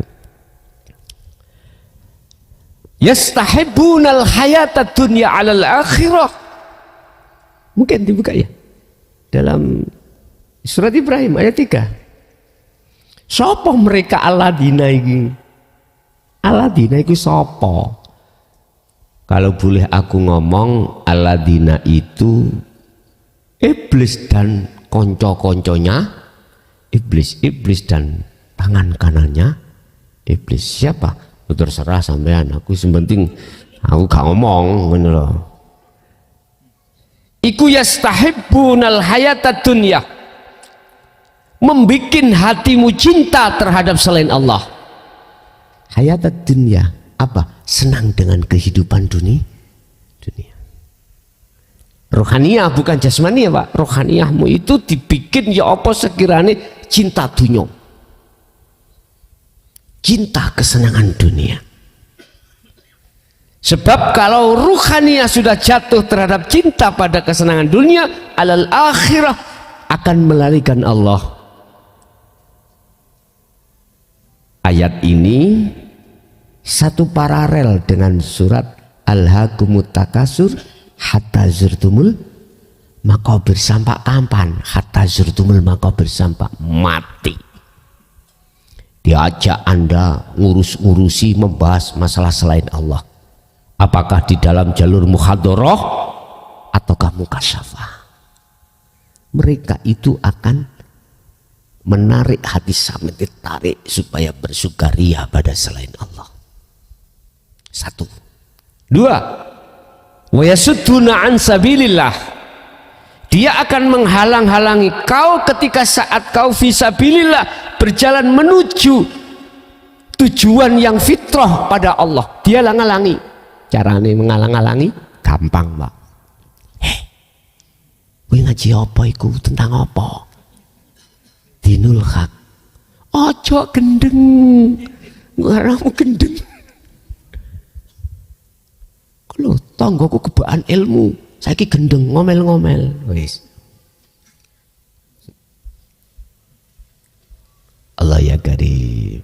Speaker 2: Yastahibbunal hayatad dunya 'alal akhirah. Mungkin dibuka ya. Dalam surat Ibrahim ayat 3. Sapa mereka alladzina iki? Alladzina iku sapa? kalau boleh aku ngomong, alladzina itu iblis dan konco-konconya iblis, iblis dan tangan kanannya iblis. Siapa? Terserah sampean, aku sementing aku gak ngomong ngono lho. Iku yastahibbunal hayatad dunya, membikin hatimu cinta terhadap selain Allah. Hayatad dunya apa? Senang dengan kehidupan dunia. Rohaniyah bukan jasmani ya Pak. Rohaniyahmu itu dibikin ya apa sekiranya cinta dunia, cinta kesenangan dunia. Sebab kalau ruhaniyah sudah jatuh terhadap cinta pada kesenangan dunia, alal akhirah akan melarikan Allah. Ayat ini satu paralel dengan surat Alhaakumut Takasur hatta zurtumul maqabir. Sampai kapan? Hatta zurtumul maqabir, sampai mati. Diajak Anda ngurus-ngurusi membahas masalah selain Allah. Apakah di dalam jalur muhadharah ataukah mukasyafah? Mereka itu akan menarik hati sampai ditarik supaya bersukaria pada selain Allah. Satu. Dua, wa yasudduna an sabilillah, dia akan menghalang-halangi kau ketika saat kau fisabilillah berjalan menuju tujuan yang fitrah pada Allah. Dia ngalangi. Caranya menghalang-halangi gampang Pak. Kowe ngaji apa iku, tentang apa? Dinul hak. Ojo gendeng, ngaramu gendeng. Kalau tanggoku kebaan ilmu, saiki gendeng ngomel-ngomel. Wis. Allah ya karim.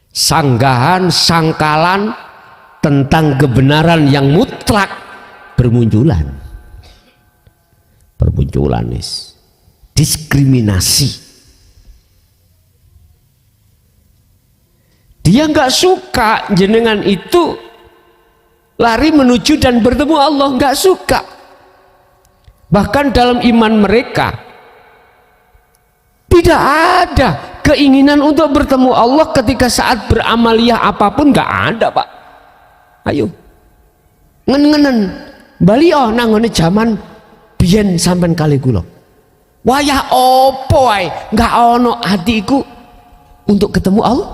Speaker 2: Sanggahan, sangkalan tentang kebenaran yang mutlak bermunculan. Bermunculan is. Diskriminasi. Dia nggak suka jenengan itu lari menuju dan bertemu Allah, nggak suka. Bahkan dalam iman mereka tidak ada keinginan untuk bertemu Allah ketika saat beramaliyah apapun, nggak ada Pak. Ayo ngen-ngenen Bali nanggone zaman biyen sampean kali kula. Wayah opo ae nggak ono hatiku untuk ketemu Allah.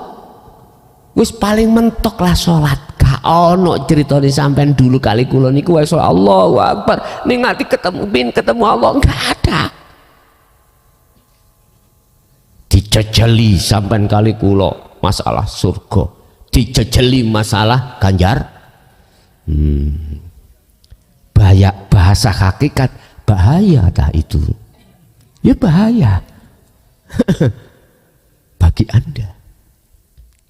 Speaker 2: Wis paling mentok lah salat. Gak ono ceritane sampean dulu kali kula niku wae Allahu Akbar ning ati ketemu Allah, enggak ada. Dijejeli sampean kali kula masalah surga, dijejeli masalah ganjar. Bahasa hakikat bahaya tak itu? Ya bahaya bagi Anda.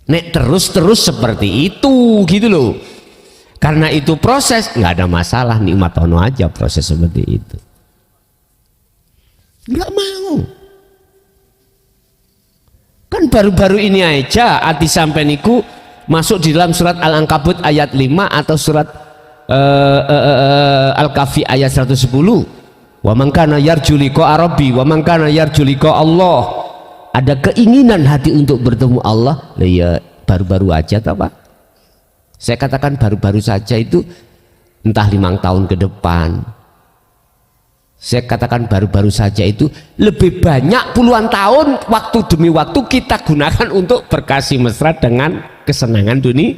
Speaker 2: Nek terus seperti itu gitu loh. Karena itu proses, nggak ada masalah, nikmat ono aja proses seperti itu. Nggak mau. Kan baru-baru ini aja hati sampai niku masuk di dalam surat Al-Ankabut ayat 5 atau surat Al-Kahfi ayat 110. Wa man kana yarju liqa rabbi wa man kana yarju liqa Allah. Ada keinginan hati untuk bertemu Allah. Lah ya baru-baru aja toh Pak. Saya katakan baru-baru saja itu entah 5 tahun ke depan. Saya katakan baru-baru saja itu lebih banyak puluhan tahun waktu demi waktu kita gunakan untuk berkasih mesra dengan kesenangan dunia.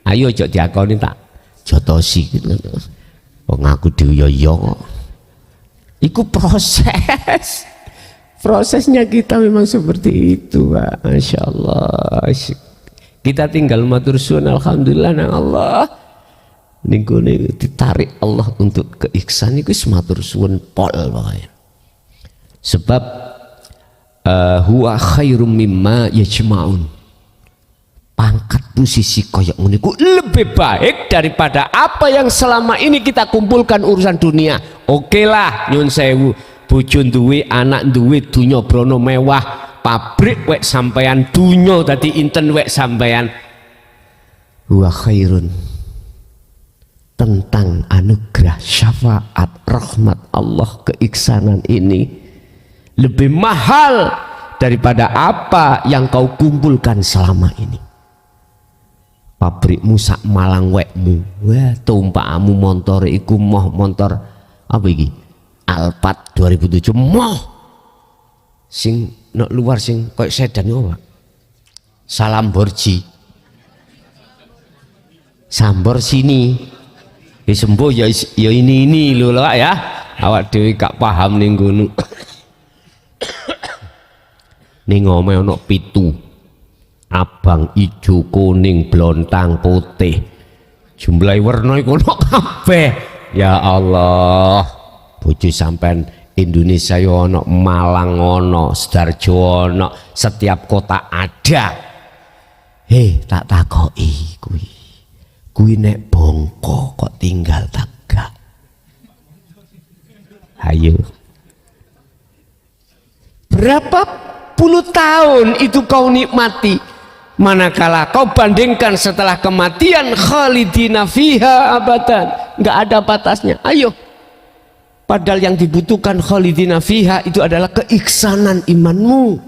Speaker 2: Ayo jok diakoni tak jotosi gitu. Oh ngaku diuyoyo kok. Iku proses. Prosesnya kita memang seperti itu Pak. Masya Allah. Kita tinggal matur suwun alhamdulillah nang Allah. Niku ditarik Allah untuk keiksan niku matur suwun pol pokoknya. Sebab huwa khairum mimma yajma'un. Pangkat posisi koyok niku lebih baik daripada apa yang selama ini kita kumpulkan urusan dunia. Oke lah nyun sewu, bojo duwe, anak duwe, dunya brono mewah, pabrik wek sampean, dunya dadi inten wek sampean. Huwa khairun tentang anugerah, syafaat, rahmat Allah, keiksanan ini lebih mahal daripada apa yang kau kumpulkan selama ini. Pabrikmu sak malang wekmu, wah tumpamu motor iku moh motor apa iki? Alphard 2007 moh sing nok luar sing koyo sedan apa? Sambor sini. Sembuh ya ini lho lah ya. Awak dhewe gak paham ning ngono. Ning omah ana 7. Abang, ijo, kuning, blontang, putih. Jumlahe warna iku ono kabeh. Ya Allah. Bojo sampean Indonesia yo ono, Malang ono, Sidoarjo ono, setiap kota ada. Hei, tak takoki kuwi. Kuwi nek bongko kok tinggal tegak. Ayo. Berapa puluh tahun itu kau nikmati, manakala kau bandingkan setelah kematian khalidina fiha abadan, nggak ada batasnya. Ayo. Padahal yang dibutuhkan khalidina fiha itu adalah keiksanan imanmu.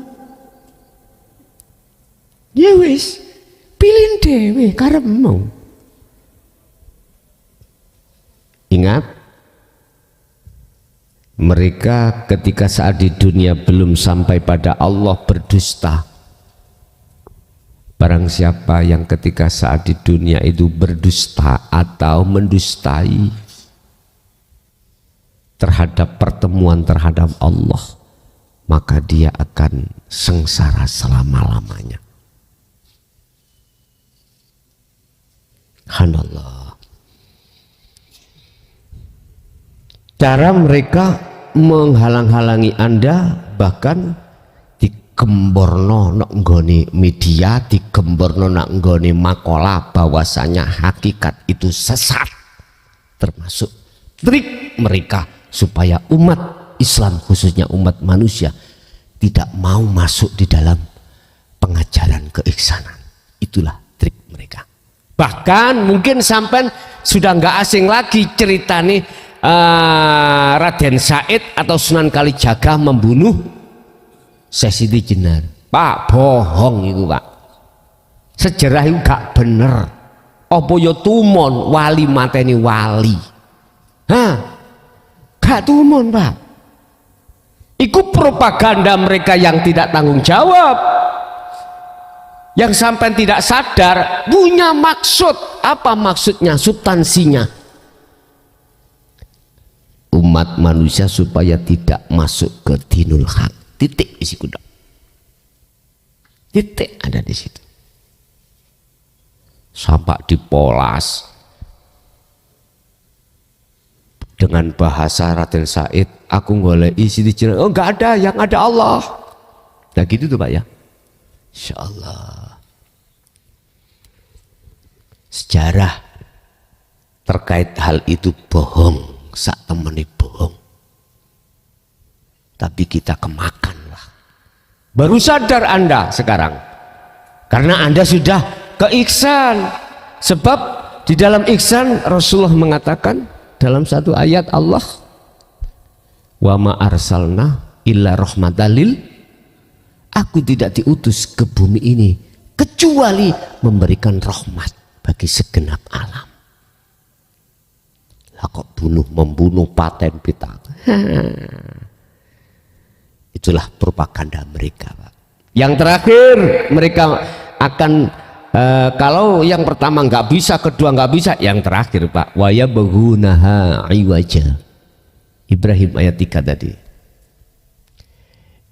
Speaker 2: Ya wis, pilih dewe karepmu. Ingat, mereka ketika saat di dunia belum sampai pada Allah berdusta. Barang siapa yang ketika saat di dunia itu berdusta atau mendustai terhadap pertemuan terhadap Allah, maka dia akan sengsara selama-lamanya. Subhanallah. Cara mereka menghalang-halangi Anda, bahkan digemborno nak nggone media, digemborno nak nggone makalah bahwasanya hakikat itu sesat. Termasuk trik mereka supaya umat Islam, khususnya umat manusia, tidak mau masuk di dalam pengajaran keiksanan. Itulah trik mereka. Bahkan mungkin sampai sudah nggak asing lagi cerita nih, Raden Said atau Sunan Kalijaga membunuh Syekh Siti Jenar. Pak, bohong itu Pak. Sejarah itu gak bener. Apa ya tumon wali mateni wali? Hah? Gak tumon Pak. Iku propaganda mereka yang tidak tanggung jawab, yang sampai tidak sadar punya maksud. Apa maksudnya? Substansinya umat manusia supaya tidak masuk ke dinul haq. Titik isi kuda. Titik ada di situ. Sampai dipolas dengan bahasa Raden Said. Aku ngoleh isi di jalan. Oh nggak ada, yang ada Allah. Nah gitu tuh Pak ya. Insya Allah. Sejarah terkait hal itu bohong. Sak temene bohong, tapi kita kemakan lah. Baru sadar Anda sekarang, karena Anda sudah keiksan. Sebab di dalam ihsan Rasulullah mengatakan dalam satu ayat Allah, wa ma arsalna illa rahmatalil, aku tidak diutus ke bumi ini kecuali memberikan rahmat bagi segenap alam. Lah kok membunuh paten pita. Itulah propaganda mereka Pak. Yang terakhir mereka akan kalau yang pertama nggak bisa, kedua nggak bisa, yang terakhir Pak, wa yabghunaha iwaja. Ibrahim ayat 3 tadi.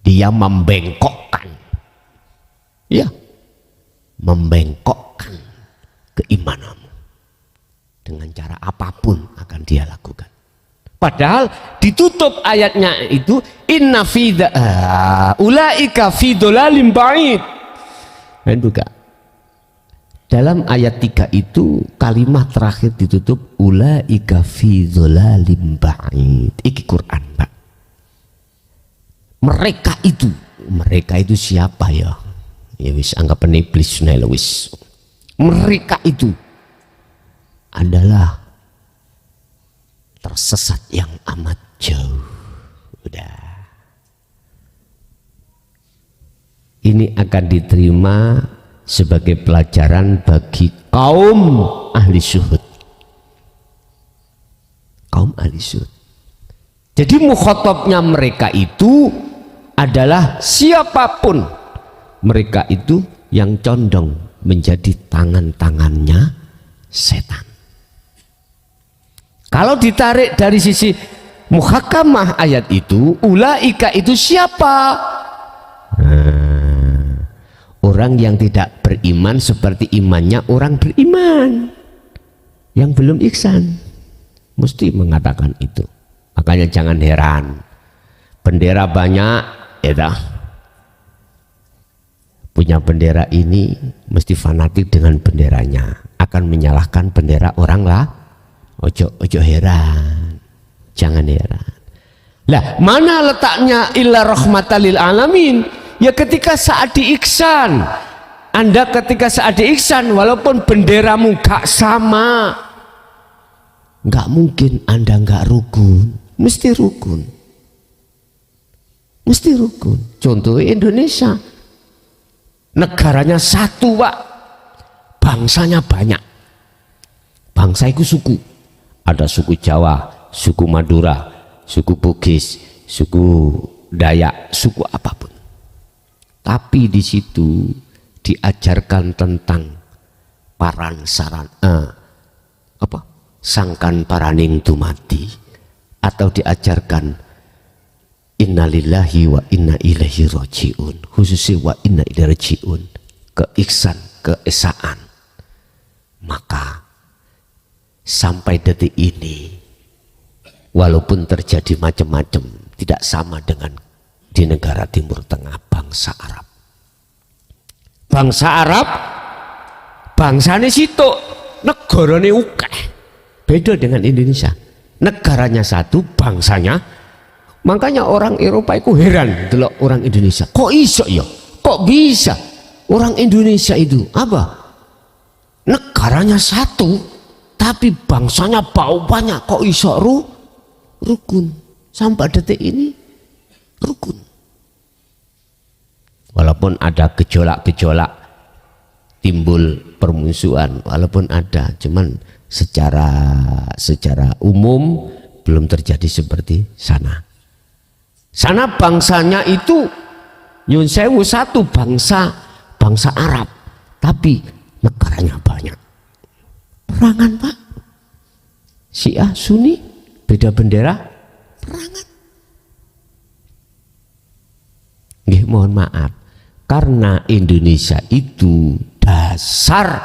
Speaker 2: Dia membengkokkan. Ya. Membengkokkan keimananmu. Dengan cara apapun akan dia lakukan. Padahal ditutup ayatnya itu inna fida ulaika fi dhalalim ba'id. Dan buka. Dalam ayat 3 itu kalimat terakhir ditutup ulaika fi dhalalim ba'id. Iki Quran Pak. Mereka itu siapa ya? Ya wis anggapan iblis wis. Mereka itu adalah tersesat yang amat jauh. Udah. Ini akan diterima sebagai pelajaran bagi kaum ahli syuhud. Kaum ahli syuhud. Jadi mukhatabnya mereka itu adalah siapapun mereka itu yang condong menjadi tangan-tangannya setan. Kalau ditarik dari sisi muhakamah ayat itu, ulaika itu siapa? Orang yang tidak beriman seperti imannya orang beriman yang belum ihsan, mesti mengatakan itu. Makanya jangan heran, bendera banyak, ya punya bendera ini mesti fanatik dengan benderanya, akan menyalahkan bendera orang lah. Ojo heran, jangan heran. Lah, mana letaknya illa rahmatan lil alamin? Ya ketika saat di ihsan. Anda ketika saat di ihsan, walaupun benderamu gak sama, gak mungkin Anda gak rukun. Mesti rukun. Mesti rukun. Contoh Indonesia, negaranya satu Pak, bangsanya banyak. Bangsa itu suku, ada suku Jawa, suku Madura, suku Bugis, suku Dayak, suku apapun. Tapi di situ diajarkan tentang sangkan paraning tumati, atau diajarkan innalillahi wa inna ilaihi rajiun, khususnya wa inna ilaihi rajiun, keiksan, keesaan. Maka sampai detik ini, walaupun terjadi macam-macam, tidak sama dengan di negara Timur Tengah bangsa Arab. Bangsa Arab, bangsane sitok, negarane ukeh. Beda dengan Indonesia. Negaranya satu, bangsanya. Makanya orang Eropa itu heran delok orang Indonesia. Kok iso ya? Kok bisa orang Indonesia itu apa? Negaranya satu, tapi bangsanya banyak. Kok iso rukun? Sampai detik ini rukun. Walaupun ada gejolak-gejolak, timbul permusuhan, walaupun ada, cuman secara umum belum terjadi seperti sana. Sana bangsanya itu Yun Sewu satu bangsa Arab, tapi negaranya banyak. Perangan Pak, Syiah Sunni beda bendera, perangan. Nggih, mohon maaf, karena Indonesia itu dasar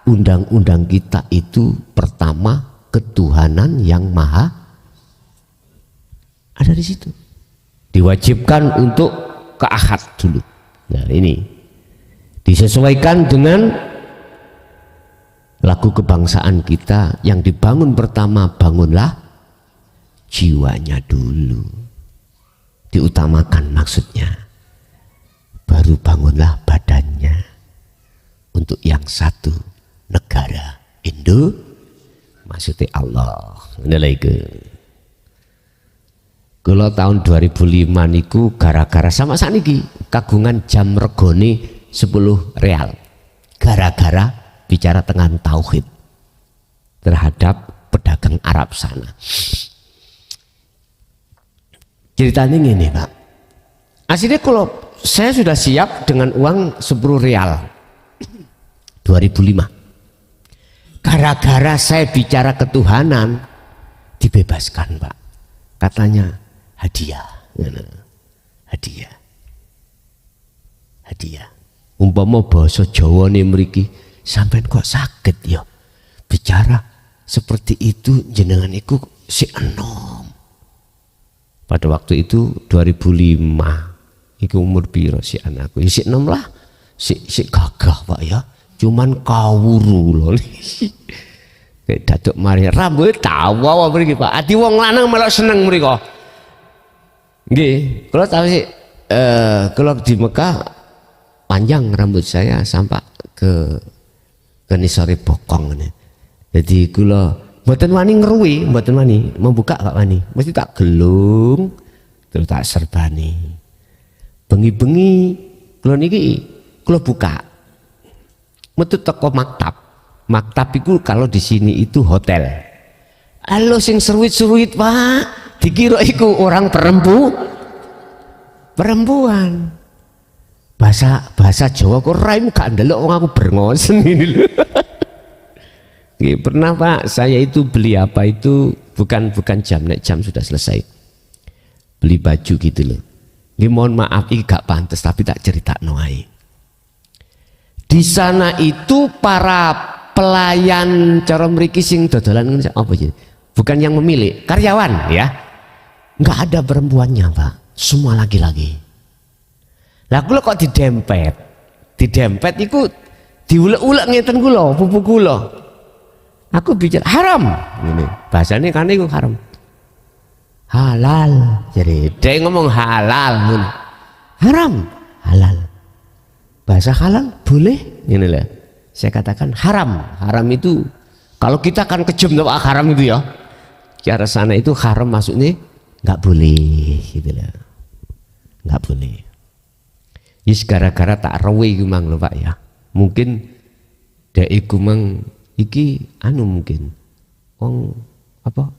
Speaker 2: undang-undang kita itu pertama ketuhanan yang maha ada di situ. Diwajibkan untuk ke ahad dulu. Nah, ini disesuaikan dengan lagu kebangsaan kita yang dibangun pertama, bangunlah jiwanya dulu. Diutamakan maksudnya. Baru bangunlah badannya untuk yang satu. Negara Indo, maksudnya Allah. Kalau tahun 2005 niku gara-gara sama saniki kagungan jam regone 10 real. Gara-gara bicara tentang tauhid terhadap pedagang Arab sana. Ceritanya ini Pak. Aslinya kalau saya sudah siap dengan uang 10 real 2005. Gara-gara saya bicara ketuhanan dibebaskan Pak. Katanya hadiah. Umpama basa Jawa nih mriki, sampean kok sakit ya bicara seperti itu, jenengan iku si enom. Pada waktu itu 2005 iku umur piro si anakku? Si enom lah, si gagah Pak ya. Cuman kawuru lho. Kayak datuk mari rambut tawa mriki Pak. Ati wong lanang malah seneng mriko. Nggih, kalau tahu sih kalau di Mekah panjang rambut saya sampai ke nisore bokong ini. Jadi kalau mboten wani ngruwi, mboten wani membuka gak wani, mesti tak gelung terus tak serbani. Bengi-bengi kula niki kula buka. Metu teko maktab. Maktab itu kalau di sini itu hotel. Halo sing seruit-seruit Pak, dikira iku orang perempuan. Bahasa Jawa kok raim gak ndelok wong aku berngosen ini lho. Pernah Pak, saya itu beli apa itu bukan jam, nek jam sudah selesai. Beli baju gitu loh. Nggih mohon maaf iki gak pantes tapi tak critakno ae. Di sana itu para pelayan cara mriki sing dodolan apa ya? Bukan yang memilih, karyawan ya. Enggak ada perempuannya, Pak. Semua laki-laki. Lah kula kok didempet. Didempet iku diulek-ulek ngeten kula, pupu kula. Aku bicara haram ngene. Bahasane kan iku haram. Halal. Jadi dia ngomong halal. Haram, halal. Bahasa halal boleh ngene lho. Saya katakan haram. Haram itu kalau kita kan kejam Pak, haram itu ya. Cara sana itu haram maksudnya nggak boleh gitu loh. Nggak boleh. Yes gara-gara tak rewe iku mang lho Pak ya. Mungkin dek iku mang iki anu mungkin wong apa?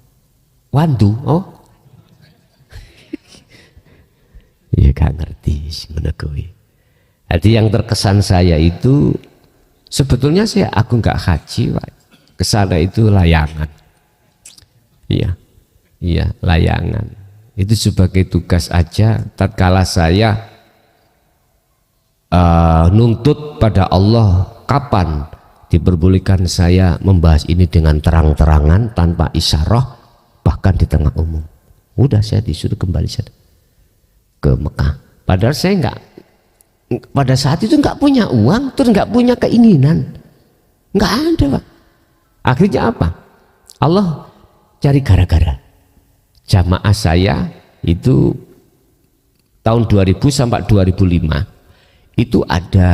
Speaker 2: Wandu, oh. Ya gak ngerti ngono kuwi. Jadi yang terkesan saya itu sebetulnya saya aku nggak haji Pak. Kesana itu layangan. Iya layangan. Itu sebagai tugas aja. Tatkala saya nuntut pada Allah kapan diperbolehkan saya membahas ini dengan terang-terangan tanpa isyarah bahkan di tengah umum. Udah saya disuruh kembali ke Mekah. Padahal saya nggak pada saat itu nggak punya uang, terus nggak punya keinginan, nggak ada Pak. Akhirnya apa? Allah cari gara-gara. Jamaah saya itu tahun 2000 sampai 2005 itu ada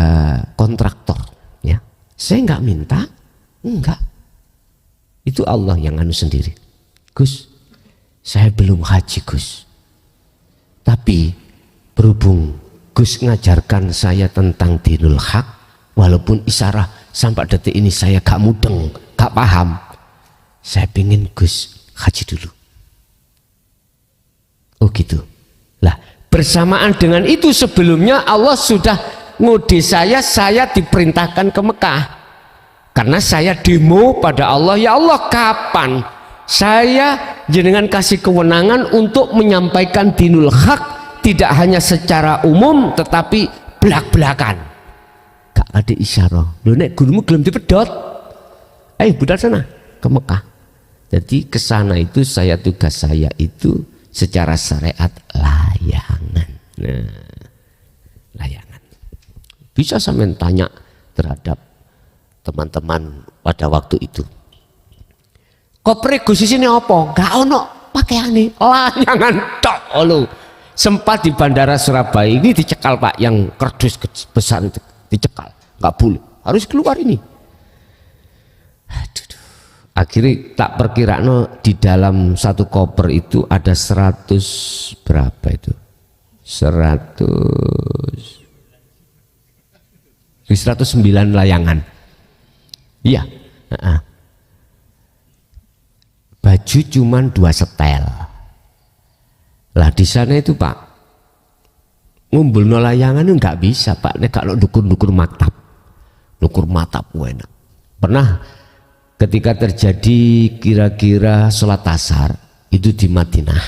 Speaker 2: kontraktor ya. Saya nggak minta, enggak. Itu Allah yang anu sendiri. Gus, saya belum haji Gus. Tapi berhubung Gus ngajarkan saya tentang dinul haq, walaupun isyarah sampai detik ini saya gak mudeng, gak paham, saya pengen Gus haji dulu. Oh gitu. Lah bersamaan dengan itu sebelumnya Allah sudah ngode saya diperintahkan ke Mekah. Karena saya demo pada Allah, ya Allah kapan saya jenengan kasih kewenangan untuk menyampaikan dinul haq tidak hanya secara umum tetapi belak-belakan. Gak ada isyarah. Lho nek gurumu gelem dipedot. Budal sana ke Mekah. Jadi ke sana itu tugas saya itu secara syariat layangan. Nah, layangan. Bisa sampean tanya terhadap teman-teman pada waktu itu. Kopre Gus sini apa? Gak ono pakaiane, layangan tok lho. Sempat di bandara Surabaya ini dicekal Pak, yang kerdus besar itu dicekal, nggak boleh, harus keluar ini. Aduh. Akhirnya tak perkirakan di dalam satu koper itu ada 100 berapa itu? 109 layangan. Iya. Baju cuman 2 setel. Lah di sana itu Pak ngumpul no layangan itu nggak bisa Pak, nek kalau dukur maktab enak. Pernah ketika terjadi kira-kira sholat asar itu di Madinah,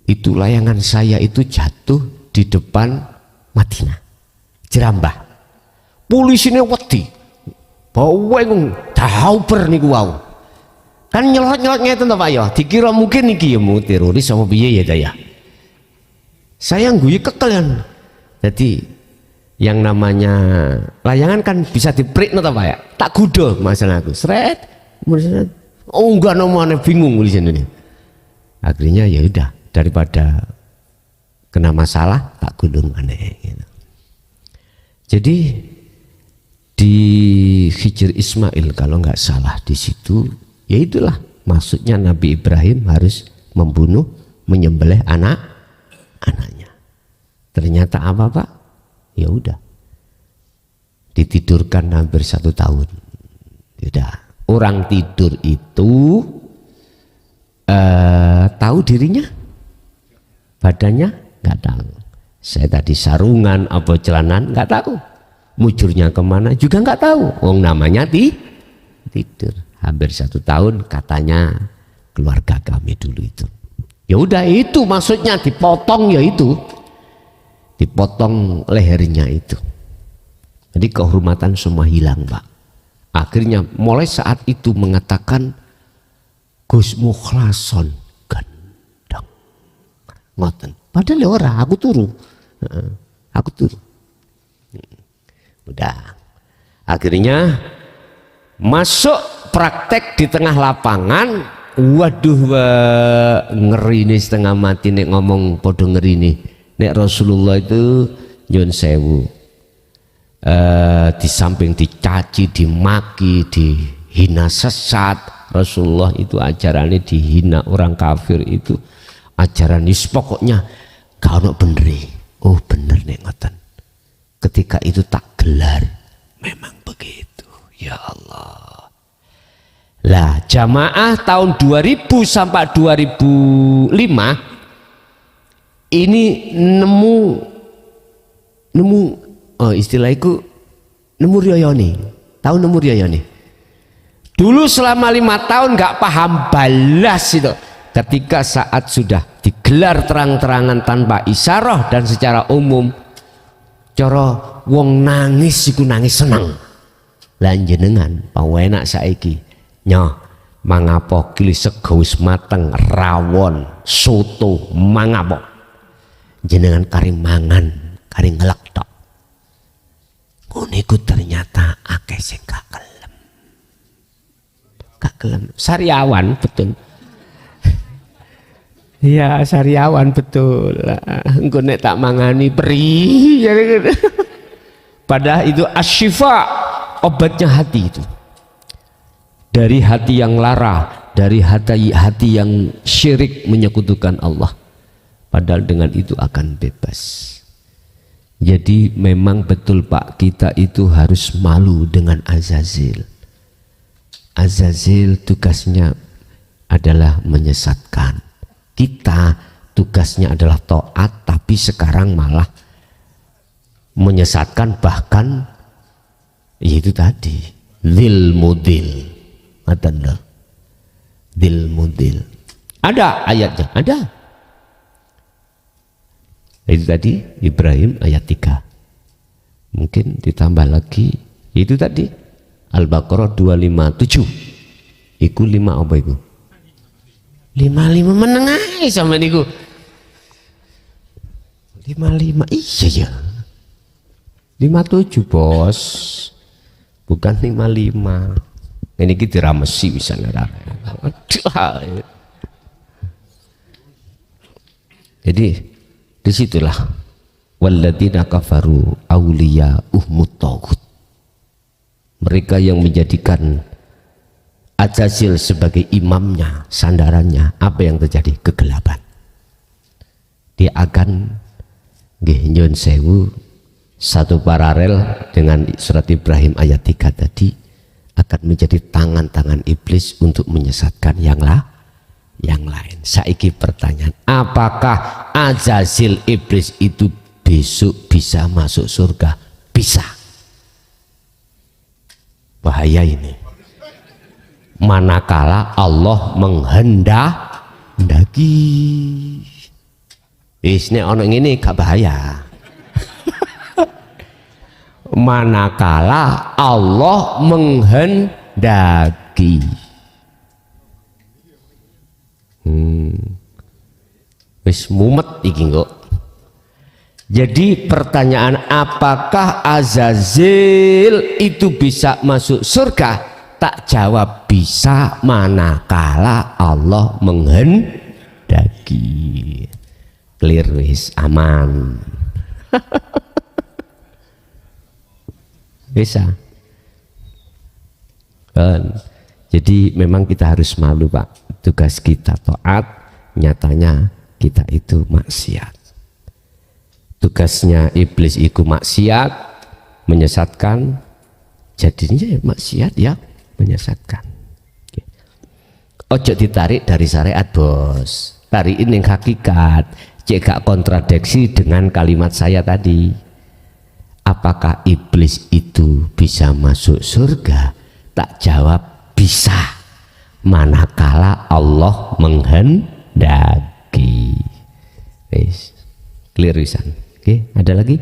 Speaker 2: itu layangan saya itu jatuh di depan Madinah, jerambah. Polisinya wedi, bawa yang dauper niku wau. Kan nyelot-nyelot ngeten to Pak ya, dikira mungkin iki ya mau teroris sama piye ya daya. Saya guyu kekel. Jadi yang namanya layangan kan bisa diprik to Pak ya. Tak gudo masalah aku. Sret. Oh enggak nomane bingung di sini. Akhirnya ya udah daripada kena masalah tak gulung aneh gitu. Jadi di Hijr Ismail kalau nggak salah di situ Ya itulah maksudnya Nabi Ibrahim harus membunuh, menyembelih anaknya. Ternyata apa Pak? Ya udah, ditidurkan hampir 1 tahun. Tidak, orang tidur itu tahu dirinya, badannya nggak tahu. Saya tadi sarungan apa celanan nggak tahu, mujurnya kemana juga nggak tahu. Wong namanya tidur hampir 1 tahun katanya keluarga kami dulu itu. Ya udah itu maksudnya dipotong, ya itu dipotong lehernya itu. Jadi kehormatan semua hilang Pak. Akhirnya mulai saat itu mengatakan Gus Mukhlason gendeng ngoten. Padahal ya ora, aku turu. Udah. Akhirnya masuk praktek di tengah lapangan. Waduh, ngeri nih, setengah mati nek ngomong podo ngeri nih. Nek Rasulullah itu nyun sewu, di samping dicaci, dimaki, dihina sesat, Rasulullah itu ajarannya dihina orang kafir itu ajaran pokoknya kalau bener. Oh bener nek ngoten. Ketika itu tak gelar, memang begitu. Ya Allah. Lah jamaah tahun 2000 sampai 2005 ini nemu istilahku nemu riyayane. Tahu nemu riyayane? Dulu selama 5 tahun nggak paham balas itu. Ketika saat sudah digelar terang-terangan tanpa isyarah dan secara umum, cara wong nangis iku nangis senang. Lan jenengan pawenak saiki nyoh mangapo kili sego wis mateng, rawon, soto, mangapo jenengan kari mangan, kari ngelek tok. Niku ternyata akeh sing gak kelem. Sariawan betul. Iya sariawan betul. Engko nek tak mangani perih. Padahal itu asyifa, obatnya hati itu. Dari hati yang lara, dari hati yang syirik menyekutukan Allah. Padahal dengan itu akan bebas. Jadi memang betul Pak, kita itu harus malu dengan Azazil. Azazil tugasnya adalah menyesatkan. Kita tugasnya adalah taat, tapi sekarang malah menyesatkan, bahkan yaitu tadi Dzil Mudil. Dzil Mudil. Ada ayatnya, ada. Itu tadi Ibrahim ayat 3. Mungkin ditambah lagi itu tadi Al-Baqarah 257. Iku 5 apa iku? 55 menengai sama niku. 55 iya ya. 57 bos. Bukan 55. Ini kita ramesi bisa ngerah. Jadi disitulah walladzina kafaru awliya'uhumut taghut. Mereka yang menjadikan Azazil sebagai imamnya, sandarannya, apa yang terjadi? Kegelapan. Dia akan nyun sewu satu paralel dengan surat Ibrahim ayat 3 tadi, akan menjadi tangan-tangan iblis untuk menyesatkan yang lain. Saiki pertanyaan, apakah Azazil iblis itu besok bisa masuk surga? Bisa. Bahaya ini. Manakala Allah menghendaki. Nek ono ngene gak bahaya. Manakala Allah menghendaki. Wis mumet iki kok. Jadi pertanyaan, apakah Azazil itu bisa masuk surga? Tak jawab bisa, manakala Allah menghendaki. Clear wis, aman. Bisa kan? Jadi memang kita harus malu Pak. Tugas kita taat, nyatanya kita itu maksiat. Tugasnya iblis itu maksiat, menyesatkan, jadinya maksiat ya menyesatkan. Ojo ditarik dari syariat bos, tarikin yang hakikat, cek gak kontradiksi dengan kalimat saya tadi. Apakah iblis itu bisa masuk surga? Tak jawab bisa, manakala Allah menghendaki. Clear wisan. Oke, ada lagi?